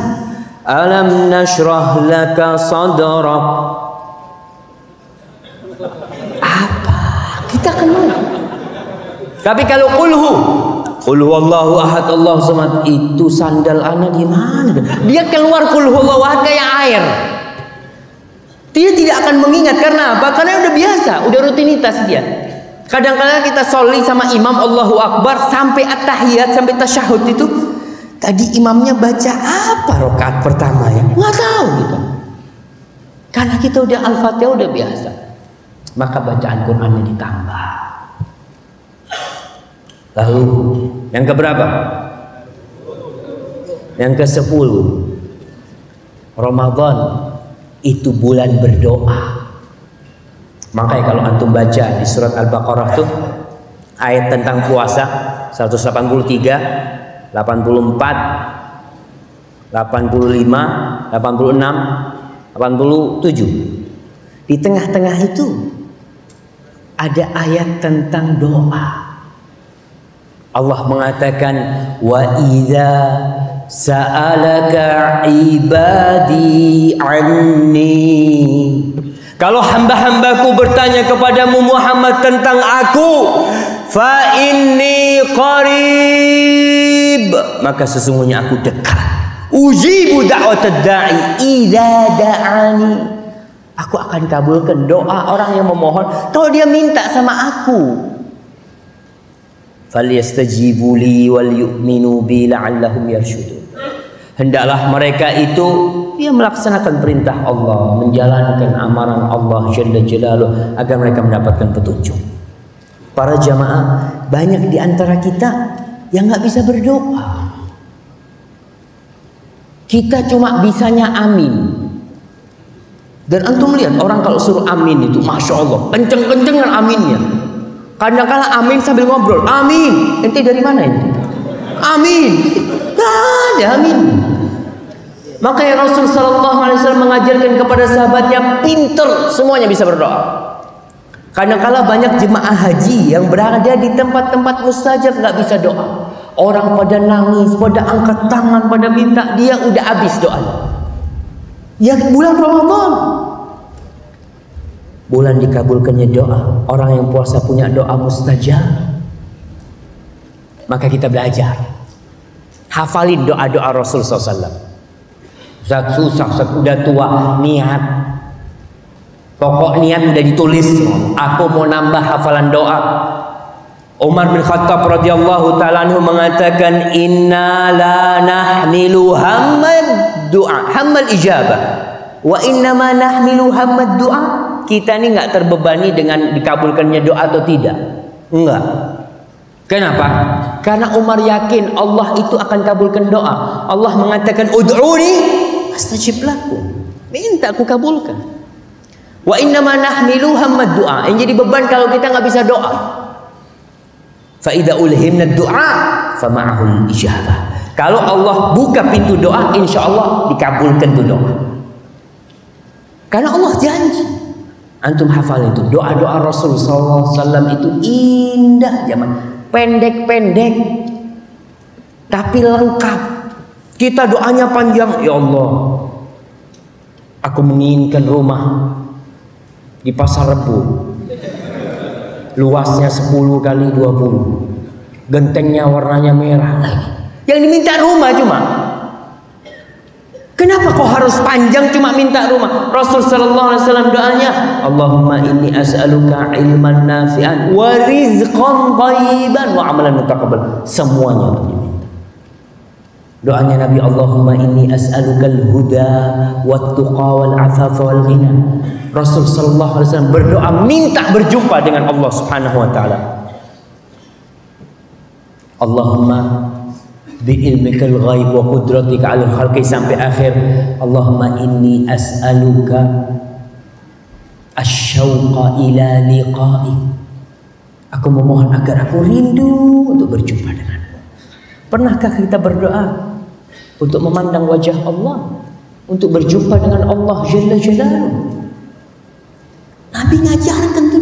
Alam nashrah laka sadrak. Apa? Kita kenal. Tapi kalau qul huwallahu ahad Allahu samad, itu sandal anak di mana? Dia keluar qul huwallahu ahad kayak air. Dia tidak akan mengingat karena apa? Karena udah biasa, udah rutinitas dia. Kadang-kadang kita sholli sama imam Allahu akbar sampai at-tahiyat, sampai tasyahud itu, tadi imamnya baca apa rakaat pertama ya? Nggak tahu gitu. Karena kita udah Al-Fatihah udah biasa. Maka bacaan Qur'annya ditambah. Lalu yang keberapa? Yang ke-10. Ramadan itu bulan berdoa. Makanya kalau antum baca di surat Al-Baqarah tuh ayat tentang puasa 183, 84, 85, 86, 87. Di tengah-tengah itu ada ayat tentang doa. Allah mengatakan wa idza sa'alaka ibadi anni, kalau hamba-hambaku bertanya kepadamu Muhammad tentang aku, fa inni qarib, maka sesungguhnya aku dekat. Ujibu da'watad da'i idza da'ani, aku akan kabulkan doa orang yang memohon kalau dia minta sama aku. Falyastajibu li wal yu'minu bi la'allahum yarshudun. Hendaklah mereka itu dia melaksanakan perintah Allah, menjalankan amaran Allah Jalla Jalaluhu agar mereka mendapatkan petunjuk. Para jamaah, banyak di antara kita yang nggak bisa berdoa. Kita cuma bisanya amin. Dan antum lihat orang kalau suruh amin itu, masya Allah, kenceng-kencengan aminnya. Kadang-kala amin sambil ngobrol, amin. Ente dari mana ini? Amin. Gak ada amin. Makanya Rasul Sallallahu Alaihi Wasallam mengajarkan kepada sahabatnya, pinter semuanya bisa berdoa. Kadang-kala banyak jemaah haji yang berada di tempat-tempat mustajab nggak bisa doa. Orang pada nangis, pada angkat tangan, pada minta, dia udah habis doanya. Ya bulan Ramadan, bulan dikabulkannya doa. Orang yang puasa punya doa mustajab. Maka kita belajar, hafalin doa-doa Rasul SAW. Ustaz susah, Ustaz udah tua, niat. Pokok niat udah ditulis. Aku mau nambah hafalan doa. Umar bin Khattab radhiyallahu ta'ala anhu mengatakan, inna la nahmilu hammad du'a, hammal ijabah, wa inna ma nahmilu hammad du'a. Kita ini nggak terbebani dengan dikabulkannya doa atau tidak. Enggak. Kenapa? Karena Umar yakin Allah itu akan kabulkan doa. Allah mengatakan, ud'uni astajib lakum. Minta aku kabulkan. Wa inna ma nahmilu hammad du'a. Yang jadi beban kalau kita nggak bisa doa. Fa'idha ulhimna du'a fama'ahul ijabah. Kalau Allah buka pintu doa, insya Allah dikabulkan tuh doa. Karena Allah janji. Antum hafal itu doa-doa Rasul SAW itu indah, zaman pendek-pendek tapi lengkap. Kita doanya panjang. Ya Allah, aku menginginkan rumah di Pasar Rebo, luasnya 10 kali 20, gentengnya warnanya merah. Yang diminta rumah cuma. Kenapa kok harus panjang cuma minta rumah? Rasul sallallahu alaihi wasallam doanya, Allahumma inni as'aluka ilman nafi'an wa rizqan thayyiban wa amalan mutaqabbal. Semuanya itu diminta. Doanya Nabi, Allahumma inni as'aluka al-huda wat-tuqa wal-'afafa wal-ghina. Rasul sallallahu alaihi wasallam berdoa minta berjumpa dengan Allah Subhanahu wa taala. Allahumma bi'ilmikal ghaib wa qudratika 'alal khalqi sampai akhir. Allahumma inni as'aluka asyauqa ila liqa'i. Aku memohon agar aku rindu untuk berjumpa denganmu. Pernahkah kita berdoa untuk memandang wajah Allah, untuk berjumpa dengan Allah Jalla Jalaluhu? Nabi ngajarkan tuh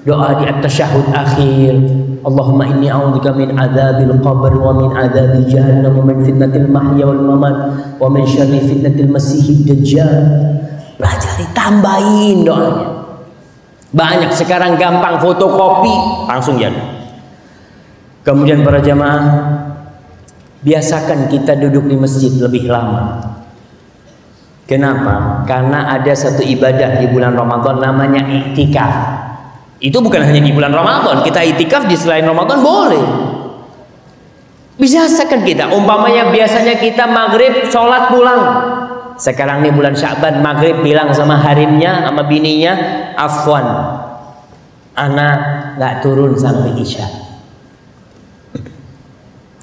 doa di at-tasyahud akhir. Allahumma inni a'udzubika min adzabil qabr wa min adzabil jahannam wa min fitnatil mahya wal mamat wa min syarri fitnatil masiihid dajjal. Pelajari, tambahin doanya. Banyak sekarang gampang fotokopi langsung jadi. Kemudian para jamaah, biasakan kita duduk di masjid lebih lama. Kenapa? Karena ada satu ibadah di bulan Ramadan namanya i'tikaf. Itu bukan hanya di bulan Ramadan, kita i'tikaf di selain Ramadan boleh. Biasakan kita, umpamanya biasanya kita maghrib sholat pulang. Sekarang nih bulan Sya'ban, maghrib bilang sama harimnya, sama bininya, afwan, anak nggak turun sampai isya.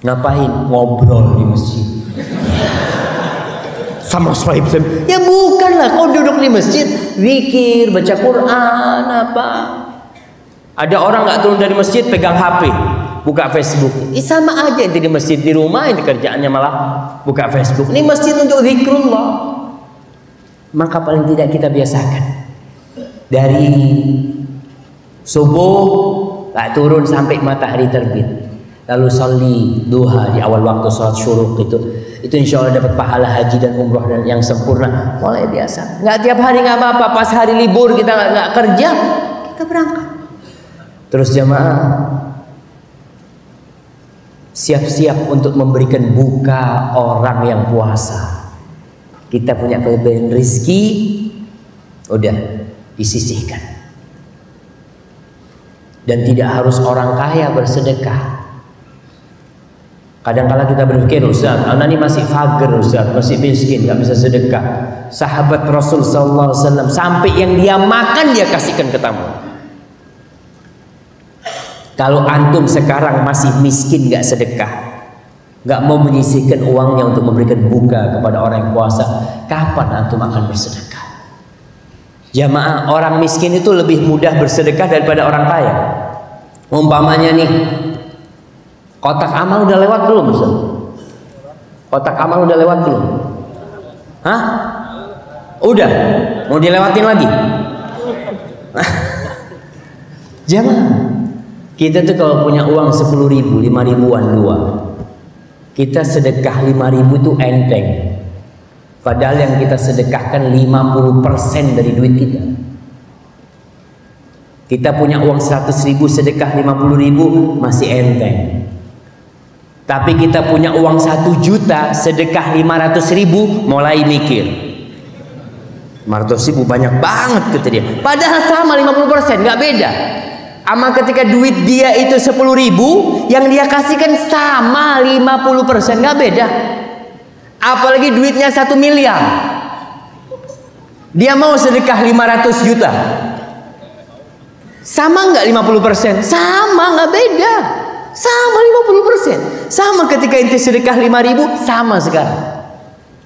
Ngapain? Ngobrol di masjid sama sahib. Ya bukanlah, kau duduk di masjid zikir, baca Quran apa. Ada orang nggak turun dari masjid pegang HP, buka Facebook. Sama aja itu di masjid, di rumah ini kerjaannya malah buka Facebook. Ini masjid untuk zikrullah. Maka paling tidak kita biasakan dari subuh nggak turun sampai matahari terbit, lalu sholli duha di awal waktu sholat syuruk itu insya Allah dapat pahala haji dan umroh dan yang sempurna. Mulai biasa, nggak tiap hari nggak apa-apa. Pas hari libur kita nggak kerja, kita berangkat. Terus jamaah siap-siap untuk memberikan buka orang yang puasa. Kita punya kelebihan rezeki, udah disisihkan. Dan tidak harus orang kaya bersedekah. Kadang-kala kita berpikir, Ustaz, anak ini masih fakir, Ustaz, masih miskin, nggak bisa sedekah. Sahabat Rasul sallallahu alaihi wasallam sampai yang dia makan dia kasihkan ke tamu. Kalau antum sekarang masih miskin nggak sedekah, nggak mau menyisihkan uangnya untuk memberikan buka kepada orang yang puasa, kapan antum akan bersedekah? Jamaah, orang miskin itu lebih mudah bersedekah daripada orang kaya. Umpamanya nih, kotak amal udah lewat belum, Ustaz? Kotak amal udah lewat belum? Hah? Udah? Mau dilewatin lagi? Jamaah, kita tuh kalau punya uang 10.000, 5.000-an dua, kita sedekah 5.000 itu enteng. Padahal yang kita sedekahkan 50% dari duit kita. Kita punya uang 100.000, sedekah 50.000 masih enteng. Tapi kita punya uang 1 juta, sedekah 500.000, mulai mikir. 500.000 banyak banget kata dia. Padahal sama 50%, nggak beda. Ama ketika duit dia itu 10.000, yang dia kasihkan sama 50%, nggak beda. Apalagi duitnya 1 miliar, dia mau sedekah 500 juta, sama nggak 50%? Sama, nggak beda, sama 50%. Sama ketika inti sedekah 5.000, sama sekarang,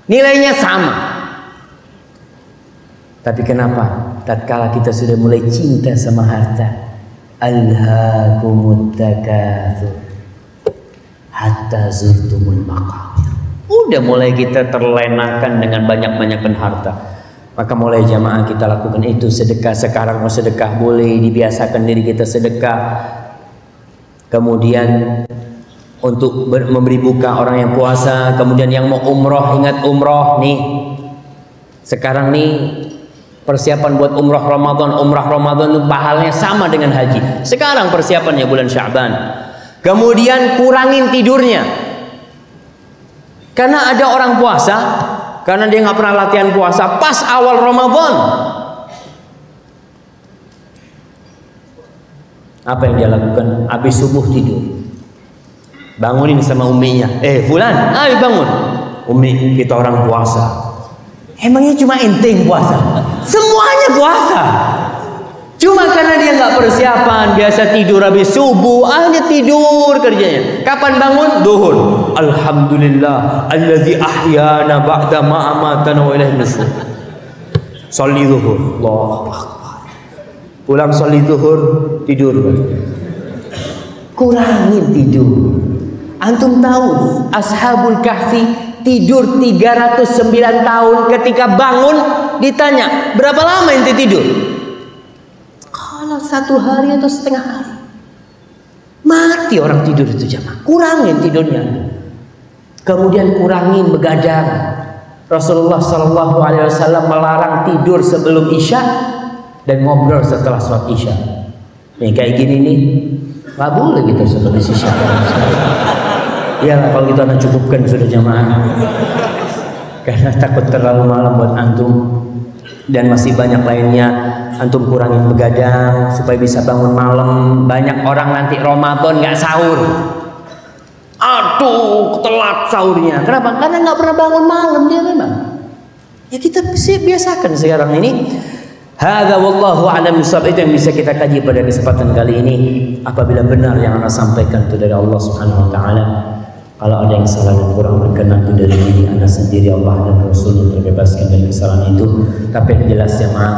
nilainya sama. Tapi kenapa? Tatkala kita sudah mulai cinta sama harta, alhaakumut takatsur hatta zurtumul maqabir. Udah mulai kita terlenakan dengan banyak-banyakan harta. Maka mulai jamaah kita lakukan itu. Sedekah sekarang, mau sedekah boleh, dibiasakan diri kita sedekah. Kemudian untuk memberi buka orang yang puasa. Kemudian yang mau umroh, ingat umroh nih. Sekarang nih persiapan buat umrah Ramadan. Umrah Ramadan itu pahalanya sama dengan haji. Sekarang persiapannya bulan Sya'ban. Kemudian kurangin tidurnya. Karena ada orang puasa, karena dia nggak pernah latihan puasa, pas awal Ramadan, apa yang dia lakukan? Habis subuh tidur, bangunin sama uminya, Fulan, ayo bangun. Umi, kita orang puasa. Emangnya cuma ente puasa? Semuanya puasa. Cuma karena dia nggak persiapan, biasa tidur habis subuh, hanya tidur kerjanya. Kapan bangun? Duhur. Alhamdulillah, allazi ahyana ba'da ma amatana wa ilaihi nusyur. Sholli zuhur. Allahu akbar. Pulang sholli zuhur, tidur. Kurangin tidur. Antum tahu Ashabul Kahfi tidur 309 tahun, ketika bangun ditanya, "Berapa lama ente tidur?" 1 hari atau setengah hari. Mati orang tidur itu jamaah. Kurangin tidurnya. Kemudian kurangin begadang. Rasulullah sallallahu alaihi wasallam melarang tidur sebelum Isya dan ngobrol setelah sholat Isya. Nih kayak gini nih, nggak boleh kita sebelum Isya. Ya kalau kita cukupkan sudah jamaah. Karena takut terlalu malam buat antum. Dan masih banyak lainnya. Antum kurangin begadang supaya bisa bangun malam. Banyak orang nanti Ramadan nggak sahur. Aduh, telat sahurnya. Kenapa? Karena nggak pernah bangun malam dia memang. Ya kita biasakan sekarang ini. Hadza wallahu a'lam bishawab. Itu yang bisa kita kaji pada kesempatan kali ini. Apabila benar yang Anda sampaikan itu dari Allah Subhanahu wa taala. Kalau ada yang salah dan kurang berkenan itu dari diri Anda sendiri, Allah dan Rasul yang terbebaskan dari kesalahan itu. Tapi yang jelas jemaah,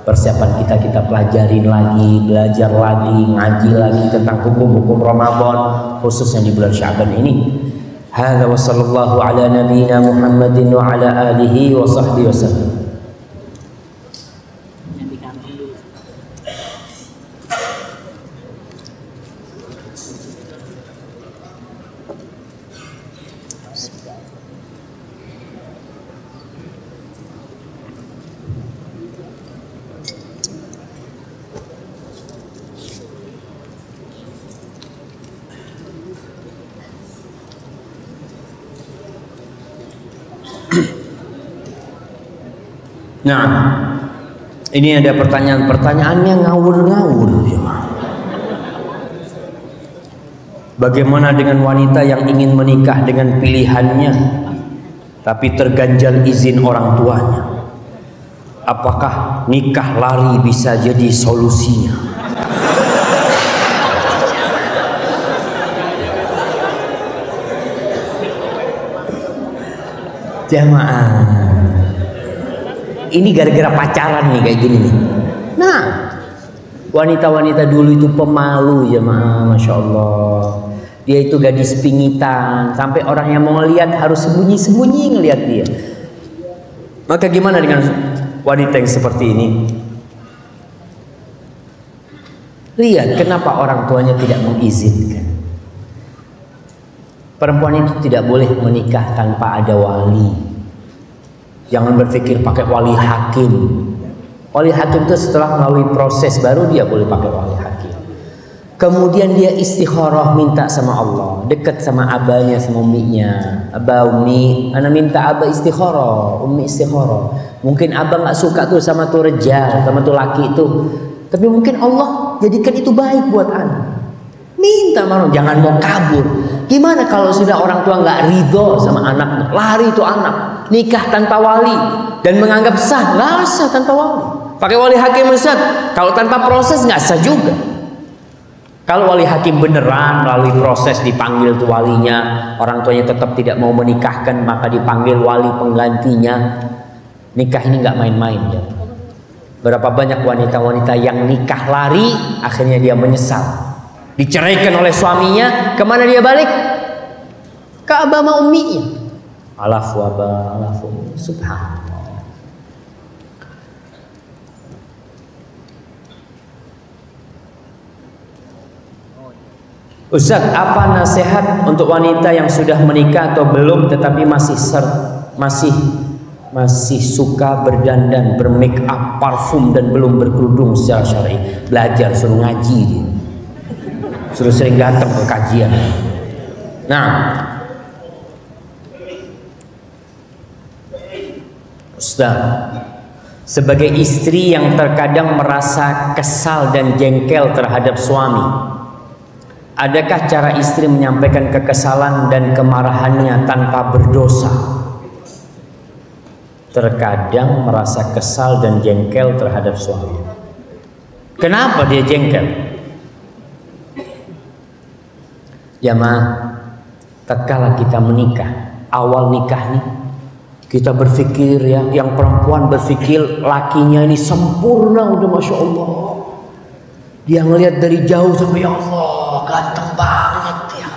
persiapan kita pelajarin lagi, belajar lagi, ngaji lagi tentang hukum-hukum Ramadan, khususnya di bulan Sya'ban ini. Hadza wa sallallahu ala nabiyyina Muhammadin wa ala alihi wa sahbihi wasallam. Nah, ini ada pertanyaan-pertanyaannya ngawur-ngawur. Bagaimana dengan wanita yang ingin menikah dengan pilihannya tapi terganjal izin orang tuanya? Apakah nikah lari bisa jadi solusinya? Jamaah, ini gara-gara pacaran nih kayak gini nih. Nah, wanita-wanita dulu itu pemalu jamaah, masya Allah. Dia itu gadis pingitan, sampai orang yang mau ngelihat harus sembunyi-sembunyi ngelihat dia. Maka gimana dengan wanita yang seperti ini? Lihat kenapa orang tuanya tidak mengizinkan. Perempuan itu tidak boleh menikah tanpa ada wali. Jangan berpikir pakai wali hakim. Wali hakim itu setelah melalui proses baru dia boleh pakai wali hakim. Kemudian dia istikharah, minta sama Allah, dekat sama abahnya sama umminya. Abah, ummi, ana minta abah istikharah, ummi istikharah. Mungkin abah nggak suka tuh sama tuh rejal, sama tuh laki itu, tapi mungkin Allah jadikan itu baik buat anak. Minta maaf, jangan mau kabur. Gimana kalau sudah orang tua nggak ridho sama anaknya, lari itu anak, nikah tanpa wali dan menganggap sah, nggak sah tanpa wali. Pakai wali hakim sah, kalau tanpa proses nggak sah juga. Kalau wali hakim beneran melalui proses dipanggil tuh walinya, orang tuanya tetap tidak mau menikahkan, maka dipanggil wali penggantinya. Nikah ini nggak main-main ya. Berapa banyak wanita-wanita yang nikah lari, akhirnya dia menyesal. Diceraikan oleh suaminya, kemana dia balik? Ke abah sama umminya. Alafu abah, alafu subhanallah. Ustaz, apa nasihat untuk wanita yang sudah menikah atau belum tetapi masih suka berdandan, bermake up, parfum dan belum berkerudung secara syar'i? Belajar, suruh ngaji dia. Suruh sering datang ke kajian. Nah, Ustaz, sebagai istri yang terkadang merasa kesal dan jengkel terhadap suami, adakah cara istri menyampaikan kekesalan dan kemarahannya tanpa berdosa? Terkadang merasa kesal dan jengkel terhadap suami. Kenapa dia jengkel? Jamaah, tatkala kita menikah, awal nikah nih, kita berpikir ya, yang perempuan berpikir lakinya ini sempurna, udah masya Allah. Dia ngelihat dari jauh sampai ya Allah, ganteng banget ya.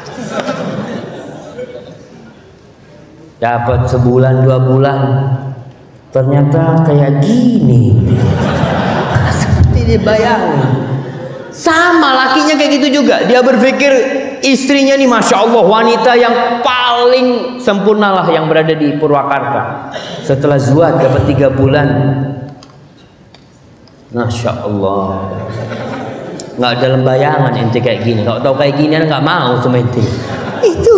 Dapat sebulan 2 bulan, ternyata kayak gini. Seperti dibayangin. Sama lakinya kayak gitu juga. Dia berpikir istrinya nih masya Allah wanita yang paling sempurna lah yang berada di Purwakarta. Setelah zuat dapat 3 bulan, masya Allah, nggak dalam bayangan ente kayak gini. Kalau tahu kayak gini nggak mau sama ente. Itu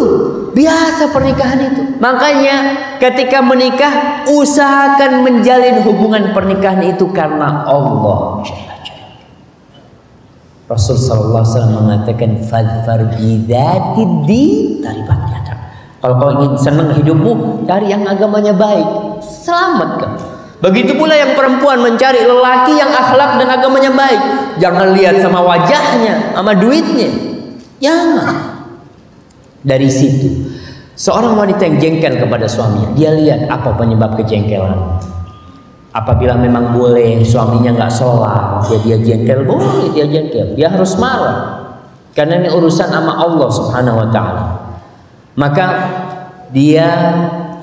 biasa pernikahan itu. Makanya ketika menikah usahakan menjalin hubungan pernikahan itu karena Allah. Rasul sallallahu alaihi wasallam mengatakan fadfar bidzatid din taribat yadak. Kalau kau ingin senang hidupmu, cari yang agamanya baik, selamatkan. Begitu pula yang perempuan mencari lelaki yang akhlak dan agamanya baik. Jangan lihat sama wajahnya, sama duitnya. Jangan. Dari situ, seorang wanita yang jengkel kepada suaminya, dia lihat apa penyebab kejengkelan. Apabila memang boleh suaminya nggak sholat, ya dia jengkel, boleh dia jengkel, dia harus marah karena ini urusan sama Allah Subhanahu Wa Taala. Maka dia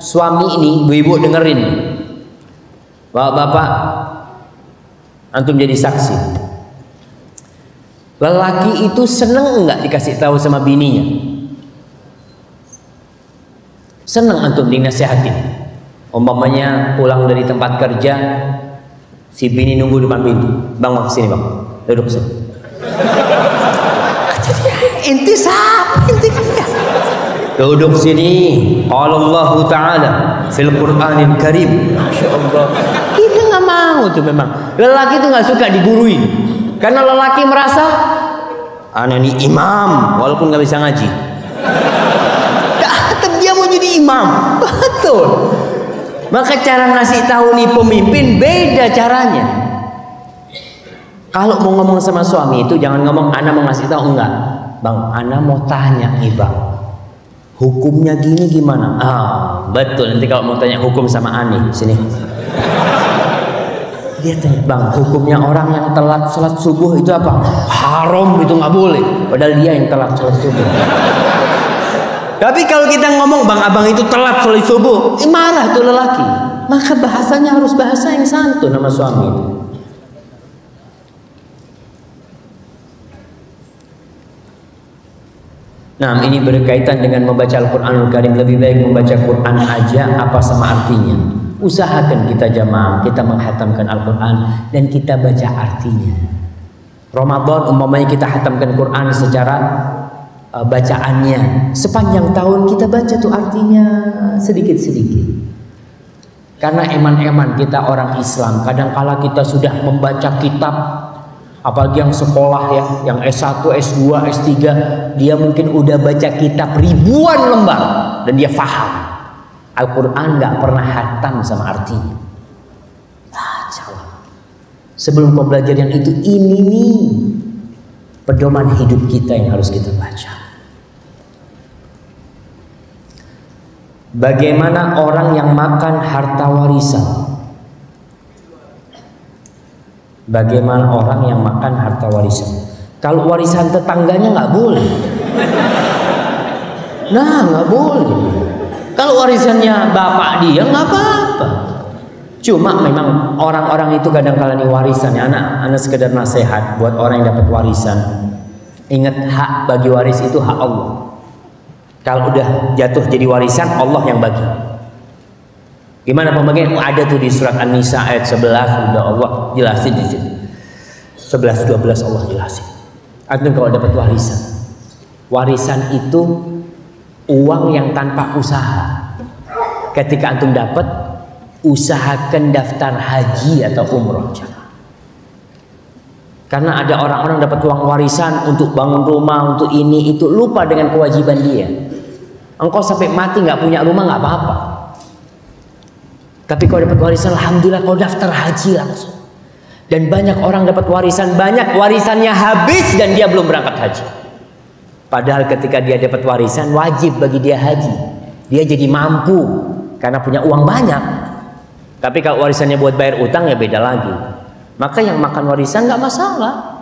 suami ini, ibu-ibu dengerin, bapak-bapak, antum jadi saksi. Lelaki itu seneng nggak dikasih tahu sama bininya? Seneng antum dinasihatin. Umpamanya pulang dari tempat kerja, si bini nunggu depan pintu. Bang, sini bang, duduk sini. Inti siapa? Inti kan? Duduk sini. Allah Ta'ala fil Qur'anil Karim. Masya Allah. Kita nggak mau tuh memang. Lelaki itu nggak suka digurui, karena lelaki merasa Ana ini imam walaupun nggak bisa ngaji. Tetap dia mau jadi imam. Betul. Maka cara ngasih tahu nih pemimpin beda caranya. Kalau mau ngomong sama suami itu jangan ngomong ana mau ngasih tahu, enggak. Bang, ana mau tanya nih bang, hukumnya gini gimana? Betul, nanti kalau mau tanya hukum sama Ani sini. Dia tanya, bang, hukumnya orang yang telat sholat subuh itu apa? Haram, itu nggak boleh. Padahal dia yang telat sholat subuh. Tapi kalau kita ngomong, bang, abang itu telat sholat subuh, marah tuh lelaki. Maka bahasanya harus bahasa yang santun sama suami itu. Nah, ini berkaitan dengan membaca Al-Quranul Karim. Lebih baik membaca Quran aja apa sama artinya. Usahakan kita jamaah, kita menghatamkan Al-Quran dan kita baca artinya. Ramadan umpamanya kita hatamkan Quran secara bacaannya. Sepanjang tahun kita baca tuh artinya sedikit-sedikit. Karena eman-eman kita orang Islam, kadangkala kita sudah membaca kitab, apalagi yang sekolah ya, yang S1, S2, S3, dia mungkin udah baca kitab ribuan lembar dan dia faham. Al-Quran nggak pernah hatam sama artinya. Bacalah. Sebelum kau belajar yang itu, ini nih pedoman hidup kita yang harus kita baca. Bagaimana orang yang makan harta warisan? Bagaimana orang yang makan harta warisan? Kalau warisan tetangganya nggak boleh. Nah, nggak boleh. Kalau warisannya bapak dia nggak apa-apa. Cuma memang orang-orang itu kadang-kala nih warisannya, anak sekedar nasihat buat orang yang dapat warisan. Ingat, hak bagi waris itu hak Allah. Kalau udah jatuh jadi warisan, Allah yang bagi. Gimana pembagian? Ada tuh di surat An-Nisa ayat 11, udah Allah jelasin di situ. 11, 12 Allah jelasin. Antum kalau dapat warisan, warisan itu uang yang tanpa usaha. Ketika antum dapat, usahakan daftar haji atau umroh. Karena ada orang-orang dapat uang warisan untuk bangun rumah, untuk ini itu, lupa dengan kewajiban dia. Engkau sampai mati nggak punya rumah nggak apa-apa. Tapi kalau dapat warisan, alhamdulillah kau daftar haji langsung. Dan banyak orang dapat warisan, banyak warisannya habis dan dia belum berangkat haji. Padahal ketika dia dapat warisan, wajib bagi dia haji. Dia jadi mampu karena punya uang banyak. Tapi kalau warisannya buat bayar utang ya beda lagi. Maka yang makan warisan nggak masalah.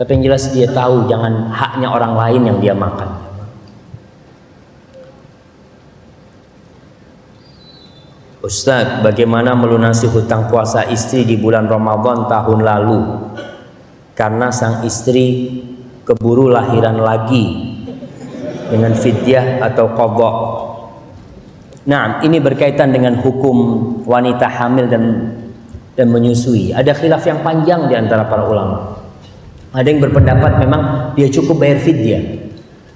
Tapi yang jelas dia tahu jangan haknya orang lain yang dia makan. Ustadz, bagaimana melunasi hutang puasa istri di bulan Ramadan tahun lalu? Karena sang istri keburu lahiran lagi dengan fidyah atau qadha. Nah, ini berkaitan dengan hukum wanita hamil dan menyusui. Ada khilaf yang panjang di antara para ulama. Ada yang berpendapat memang dia cukup bayar fidyah.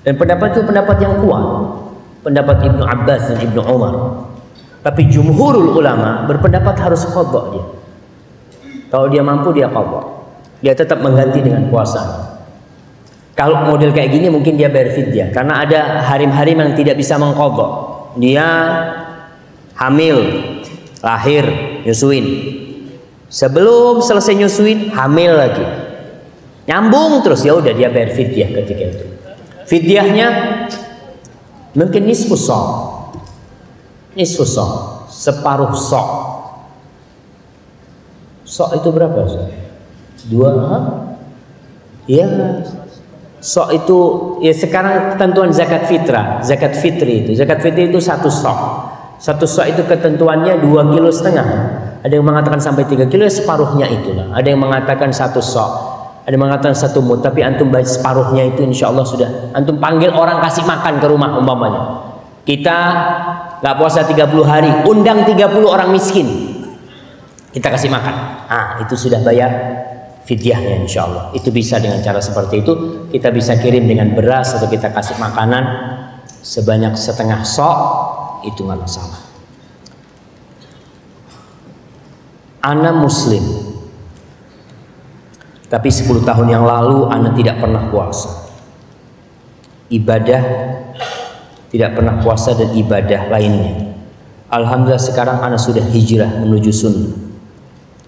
Dan pendapat itu pendapat yang kuat. Pendapat Ibnu Abbas dan Ibnu Umar. Tapi jumhurul ulama berpendapat harus qadha dia. Kalau dia mampu dia qadha. Dia tetap mengganti dengan puasa. Kalau model kayak gini mungkin dia bayar fidyah karena ada harim-harim yang tidak bisa mengqadha. Dia hamil, lahir, nyusuin. Sebelum selesai nyusuin, hamil lagi. Nyambung terus, ya udah dia bayar fidyah ketika itu. Fidyahnya mungkin nisfu sa'. Nisfu sa', separuh sa'. Sa' itu berapa? Dua? Ya. Sa' itu ya sekarang ketentuan zakat fitrah, zakat fitri itu. Zakat fitri itu satu sa'. Satu sa' itu ketentuannya 2,5 kilo. Ada yang mengatakan sampai 3 kilo, separuhnya itulah. Ada yang mengatakan satu sa'. Ada yang mengatakan satu mud, tapi antum baca separuhnya itu insya Allah sudah. Antum panggil orang kasih makan ke rumah umpamanya. Kita nggak puasa 30 hari, undang 30 orang miskin. Kita kasih makan. Ah, itu sudah bayar fidyahnya insya Allah. Itu bisa dengan cara seperti itu. Kita bisa kirim dengan beras atau kita kasih makanan sebanyak setengah sa', itu nggak masalah. Ana muslim, Tapi 10 tahun yang lalu ana tidak pernah puasa. Ibadah tidak pernah puasa dan ibadah lainnya. Alhamdulillah sekarang ana sudah hijrah menuju sunnah.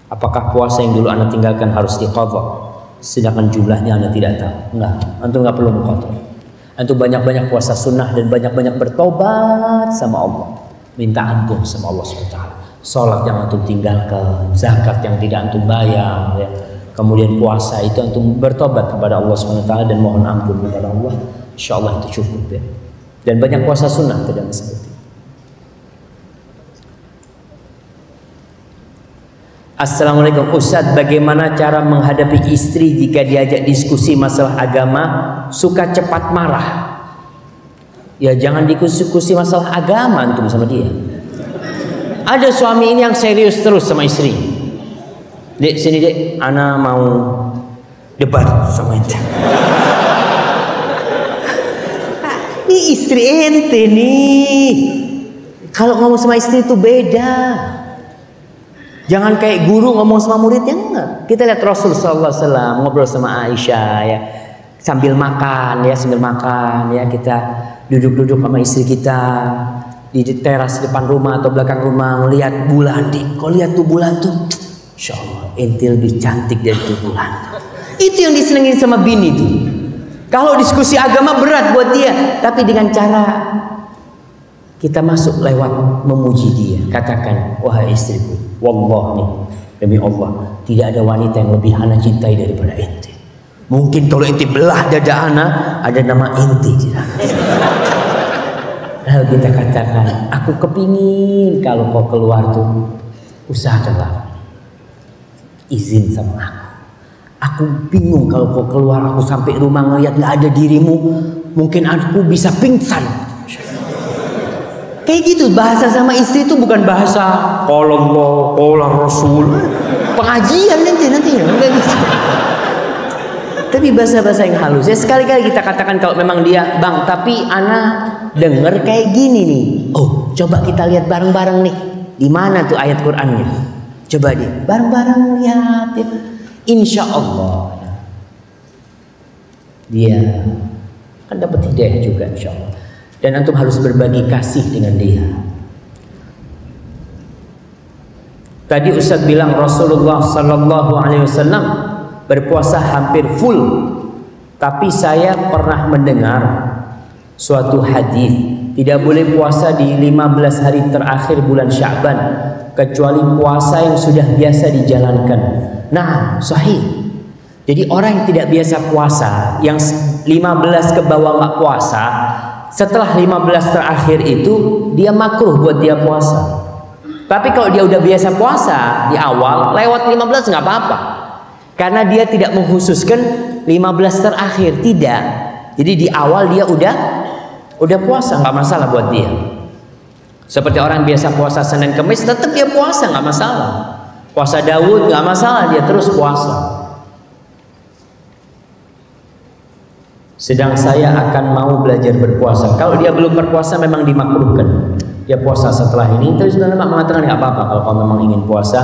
Apakah puasa yang dulu ana tinggalkan harus diqadha? Sedangkan jumlahnya ana tidak tahu. Enggak, antum enggak perlu mengqadha. Antum banyak-banyak puasa sunnah dan banyak-banyak bertobat sama Allah. Minta ampun sama Allah SWT. Salat yang antum tinggalkan, zakat yang tidak antum bayar, ya. Kemudian puasa itu antum bertobat kepada Allah SWT dan mohon ampun kepada Allah. Insyaallah itu cukup, ya. Dan banyak puasa sunnah tidak seperti itu. Assalamualaikum Ustadz, bagaimana cara menghadapi istri jika diajak diskusi masalah agama suka cepat marah? Ya jangan diskusi masalah agama antum sama dia. Ada suami ini yang serius terus sama istri. Dek sini dek, ana mau debat sama ente. Ini istri ente nih. Kalau ngomong sama istri itu beda. Jangan kayak guru ngomong sama muridnya, enggak. Kita lihat Rasul sallallahu alaihi wasallam ngobrol sama Aisyah ya. Sambil makan ya kita duduk-duduk sama istri kita di teras depan rumah atau belakang rumah ngelihat bulan. Kau lihat tuh bulan tuh. Insyaallah ente lebih cantik dari tuh bulan. Itu yang disenengin sama bini tuh. Kalau diskusi agama berat buat dia, tapi dengan cara kita masuk lewat memuji dia. Katakan, wahai istriku, wallahi demi Allah, tidak ada wanita yang lebih ana cintai daripada ente. Mungkin kalau ente belah dada ana, ada nama ente di sana. Lalu kita katakan, aku kepingin kalau kau keluar tuh, usahakanlah izin sama aku. Aku bingung kalau kau keluar, aku sampai rumah ngeliat nggak ada dirimu, mungkin aku bisa pingsan. Kayak gitu, bahasa sama istri itu bukan bahasa qala Allah, qala Rasul, pengajian nantinya, enggak gitu. Tapi bahasa-bahasa yang halus. Ya sekali-kali kita katakan kalau memang dia, bang, tapi ana denger kayak gini nih. Oh, coba kita lihat bareng-bareng nih. Di mana tuh ayat Qur'annya? Coba deh, bareng-bareng lihat. Ya. Insya Allah ya. Dia akan dapat hidayah juga insya Allah. Dan antum harus berbagi kasih dengan dia. Tadi Ustaz bilang Rasulullah Sallallahu Alaihi Wasallam berpuasa hampir full. Tapi saya pernah mendengar suatu hadis tidak boleh puasa di 15 hari terakhir bulan Sya'ban kecuali puasa yang sudah biasa dijalankan. Nah, sahih. Jadi orang yang tidak biasa puasa, yang 15 ke bawah nggak puasa, setelah 15 terakhir itu dia makruh buat dia puasa. Tapi kalau dia udah biasa puasa di awal, lewat 15 nggak apa-apa. Karena dia tidak mengkhususkan 15 terakhir, tidak. Jadi di awal dia udah puasa, nggak masalah buat dia. Seperti orang biasa puasa Senin Kemis, tetap dia puasa, nggak masalah. Puasa Daud nggak masalah, dia terus puasa. Sedang saya akan mau belajar berpuasa. Kalau dia belum berpuasa memang dimakruhkan. Dia puasa setelah ini. Tapi sebenarnya mengatakan nggak apa-apa kalau kau memang ingin puasa,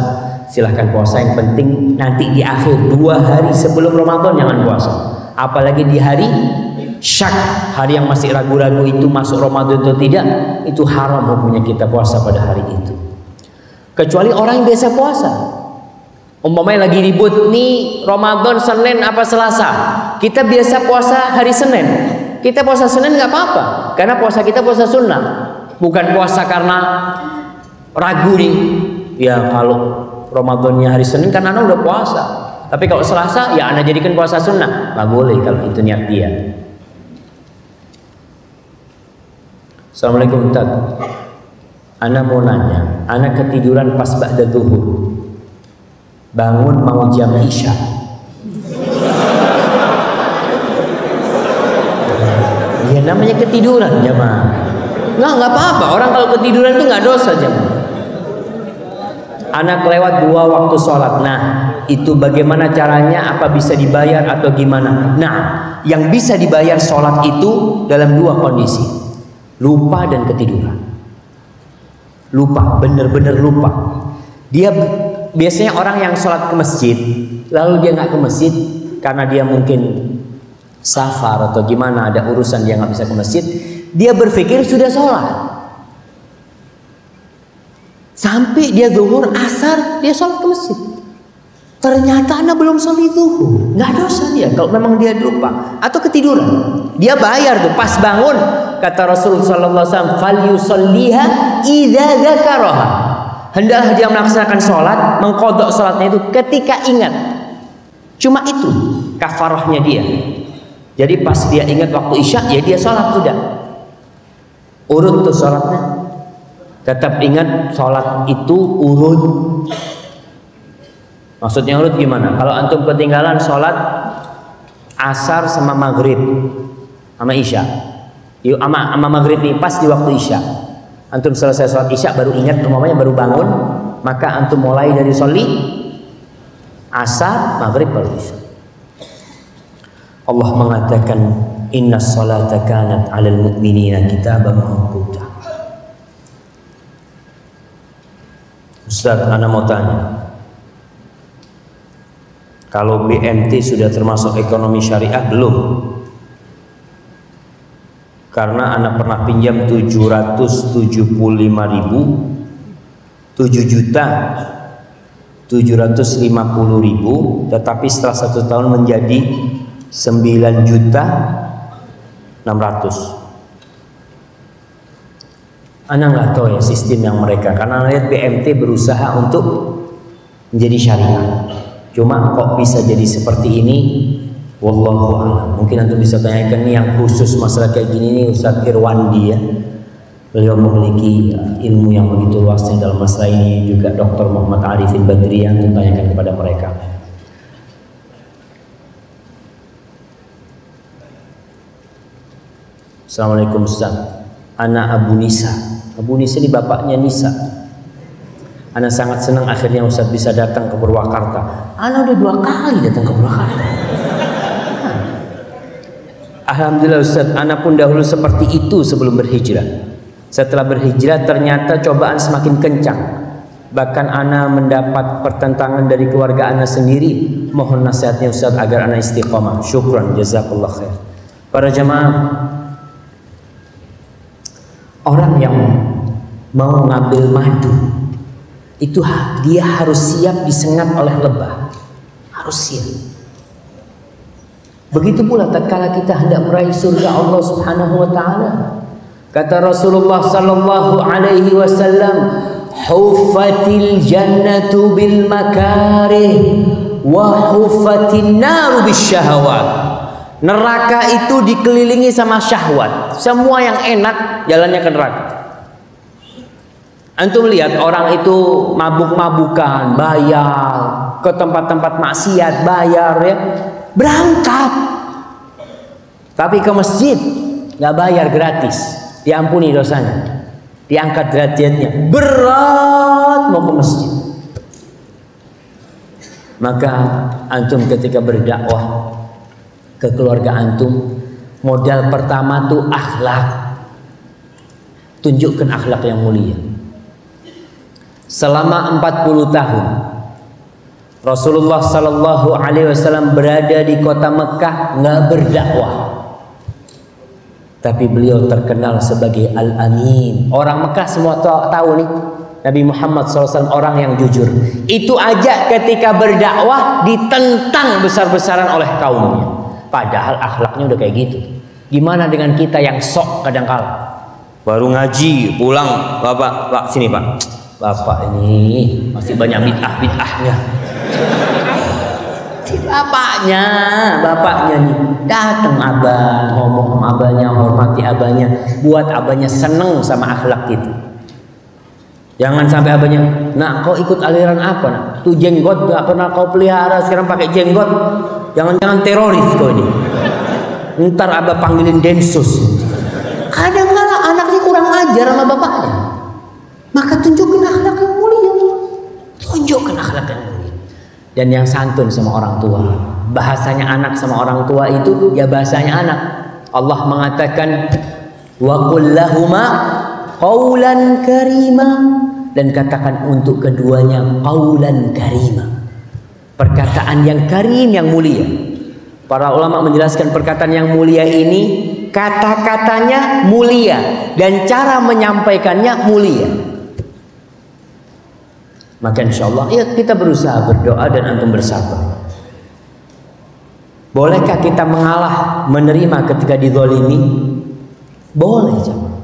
silahkan puasa. Yang penting nanti di akhir 2 hari sebelum Ramadan jangan puasa. Apalagi di hari syak, hari yang masih ragu-ragu itu masuk Ramadan atau tidak, itu haram hukumnya kita puasa pada hari itu. Kecuali orang yang biasa puasa. Umpamanya lagi ribut nih Ramadan Senin apa Selasa, kita biasa puasa hari Senin, kita puasa Senin nggak apa-apa karena puasa kita puasa sunnah, bukan puasa karena ragu nih. Ya kalau Ramadannya hari Senin kan anak udah puasa, tapi kalau Selasa ya anak jadikan puasa sunnah, nggak boleh kalau itu niat dia. Assalamualaikum Ustaz, anak mau nanya, anak ketiduran pas ba'da zuhur, bangun mau jam isya. Ya namanya ketiduran jemaah. Nggak apa-apa. Orang kalau ketiduran itu nggak dosa jemaah. Anak lewat 2 waktu sholat. Nah itu bagaimana caranya? Apa bisa dibayar atau gimana? Nah yang bisa dibayar sholat itu dalam 2 kondisi. Lupa dan ketiduran. Lupa, bener-bener lupa. Dia biasanya orang yang sholat ke masjid, lalu dia nggak ke masjid karena dia mungkin safar atau gimana, ada urusan dia nggak bisa ke masjid, dia berpikir sudah sholat. Sampai dia zuhur, asar, dia sholat ke masjid. Ternyata Anda belum sholat zuhur, nggak dosa dia kalau memang dia lupa atau ketiduran. Dia bayar tuh pas bangun. Kata Rasulullah SAW, "Fal yusalliha idza dzakaraha." Hendaklah dia melaksanakan sholat, mengqadha sholatnya itu ketika ingat. Cuma itu kafarahnya dia. Jadi pas dia ingat waktu isya, ya dia sholat udah. Urut tuh sholatnya. Tetap ingat sholat itu urut. Maksudnya urut gimana? Kalau antum ketinggalan sholat asar sama maghrib sama isya, sama maghrib nih pas di waktu isya, antum selesai sholat isya baru ingat, umpamanya baru bangun, maka antum mulai dari sholi asar, maghrib, baru isya. Allah mengatakan inna sholata kanat 'alal mu'minina kitaban mawquta. Ustaz, ana mau tanya, kalau BMT sudah termasuk ekonomi syariah belum? Karena anak pernah pinjam 775.000, 7.750.000, tetapi setelah 1 tahun menjadi 9.600.000. Anak nggak tahu ya sistem yang mereka, karena lihat BMT berusaha untuk menjadi syariah. Cuma kok bisa jadi seperti ini? Wallahu a'lam. Mungkin antum bisa tanyakan nih yang khusus masalah kayak gini nih Ustaz Irwandi ya. Beliau memiliki ilmu yang begitu luasnya dalam masalah ini. Juga Dr. Muhammad Arifin Badri yang tanyakan kepada mereka. Assalamualaikum Ustaz. Ana Abu Nisa. Abu Nisa ini bapaknya Nisa. Ana sangat senang akhirnya Ustaz bisa datang ke Purwakarta. Ana udah 2 kali datang ke Purwakarta. Alhamdulillah Ustaz, ana pun dahulu seperti itu sebelum berhijrah. Setelah berhijrah ternyata cobaan semakin kencang. Bahkan ana mendapat pertentangan dari keluarga ana sendiri. Mohon nasihatnya Ustaz agar ana istiqomah. Syukran, jazakallah khair. Para jamaah, orang yang mau ngambil madu itu dia harus siap disengat oleh lebah, harus siap. Begitu pula tatkala kita hendak meraih surga Allah Subhanahu wa taala. Kata Rasulullah sallallahu alaihi wasallam, "Huffatil jannatu bil makarih wa huffatin naru bisyahawat." Neraka itu dikelilingi sama syahwat. Semua yang enak jalannya ke neraka. Antum lihat orang itu mabuk-mabukan, bayar, ke tempat-tempat maksiat, bayar ya, berangkat. Tapi ke masjid nggak bayar, gratis, diampuni dosanya, diangkat derajatnya. Berat mau ke masjid. Maka antum ketika berdakwah ke keluarga antum, modal pertama tuh akhlak. Tunjukkan akhlak yang mulia. Selama 40 tahun Rasulullah sallallahu alaihi wasallam berada di kota Mekah nggak berdakwah. Tapi beliau terkenal sebagai Al-Amin. Orang Mekah semua tahu nih, Nabi Muhammad SAW orang yang jujur. Itu aja ketika berdakwah ditentang besar-besaran oleh kaumnya. Padahal akhlaknya udah kayak gitu. Gimana dengan kita yang sok kadang-kala? Baru ngaji, pulang, Pak, sini Pak. Bapak ini masih banyak bid'ah-bid'ahnya. Bapaknya nih datang abah, ngomong sama abahnya, hormati abahnya, buat abahnya seneng sama akhlak itu. Jangan sampai abahnya, nak kau ikut aliran apa nak? Tuh jenggot gak pernah kau pelihara, sekarang pakai jenggot. Jangan-jangan teroris kau ini. Ntar abah panggilin Densus. Kadang-kala anaknya kurang ajar sama bapaknya. Maka tunjukkan akhlak yang mulia. Tunjukkan akhlak yang mulia. Dan yang santun sama orang tua. Bahasanya anak sama orang tua itu ya bahasanya anak. Allah mengatakan wa qul lahuma qawlan karima. dan katakan untuk keduanya qaulan karima, perkataan yang karim, yang mulia. Para ulama menjelaskan perkataan yang mulia ini kata-katanya mulia dan cara menyampaikannya mulia. Maka insya Allah ya kita berusaha berdoa dan antum bersabar. Bolehkah kita mengalah, menerima ketika dizalimi? Boleh, jemaah.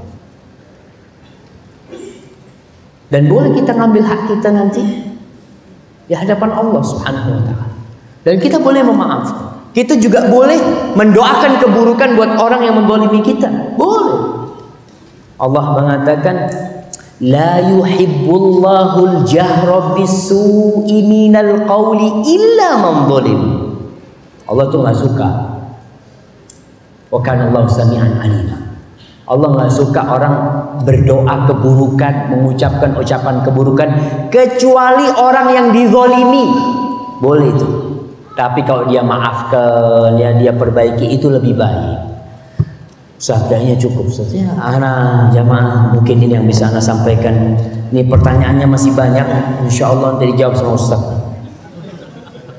Dan boleh kita ngambil hak kita nanti di hadapan Allah Subhanahu wa taala. Dan kita boleh memaafkan. Kita juga boleh mendoakan keburukan buat orang yang menzalimi kita. Boleh. Allah mengatakan, la yuhibbullahu al-jahra bis-su'i minal qawli illa man zalim. Allah tuh nggak suka. Wa kana Allahu sami'an alima. Allah nggak suka orang berdoa keburukan, mengucapkan ucapan keburukan, kecuali orang yang dizalimi. Boleh itu. Tapi kalau dia maafkan, ya dia perbaiki, itu lebih baik. Sabdanya cukup saja. Ana jamaah, mungkin ini yang bisa ana sampaikan. Ini pertanyaannya masih banyak. Insya Allah nanti dijawab sama Ustaz.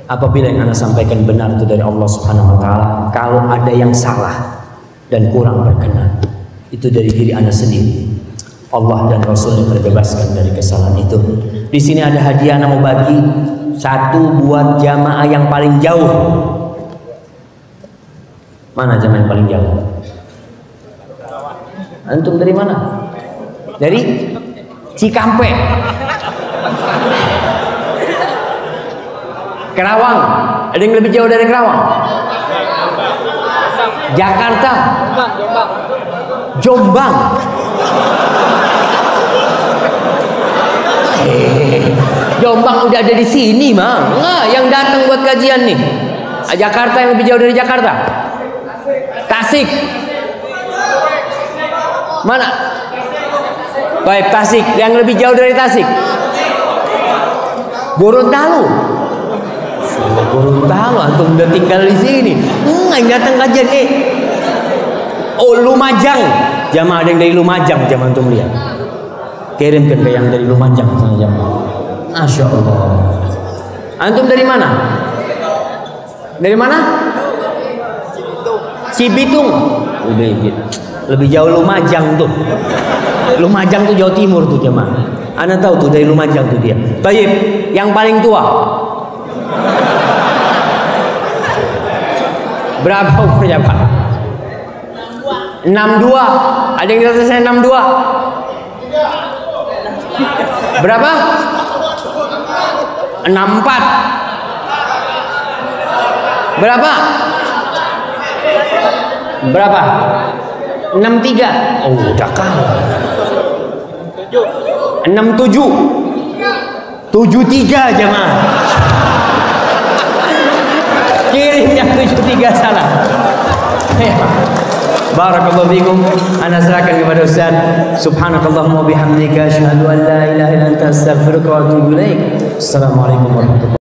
Apabila yang ana sampaikan benar itu dari Allah Subhanahu Wa Taala, kalau ada yang salah dan kurang berkenan, itu dari diri ana sendiri. Allah dan Rasulnya terbebaskan dari kesalahan itu. Di sini ada hadiah ana mau bagi, satu buat jamaah yang paling jauh. Mana jamaah yang paling jauh? Antum dari mana? Dari Cikampek, Kerawang. Ada yang lebih jauh dari Kerawang? Jakarta, Jombang. Jombang udah ada di sini, Mang. Nah, yang datang buat kajian nih. Jakarta yang lebih jauh dari Jakarta? Tasik. Mana? Baik, Tasik. Yang lebih jauh dari Tasik? Gorontalo. Gorontalo, antum udah tinggal di sini. Yang datang kajian nih. Oh, Lumajang. Jamaah ada yang dari Lumajang, jamaah antum lihat. Kirimkan ke yang dari Lumajang sana jamaah. Masya Allah. Antum dari mana? Dari mana? Cibitung. Udah gitu. Lebih jauh Lumajang tuh. Lumajang tuh Jawa Timur tuh jemaah. Anda tahu tuh dari Lumajang tuh dia. Baik, yang paling tua. Berapa umurnya Pak? 62. Ada yang di atas saya 62? Berapa? 64. Berapa? Berapa? 63. Oh, udah kalah. 67. 73 jemaah. Kirim yang 73 salah. Barakallahu fikum. Ana serahkan kepada Ustaz. Subhanakallahumma wa bihamdika asyhadu an la ilaha illa anta astaghfiruka wa atubu ilaik. Assalamualaikum warahmatullahi wabarakatuh.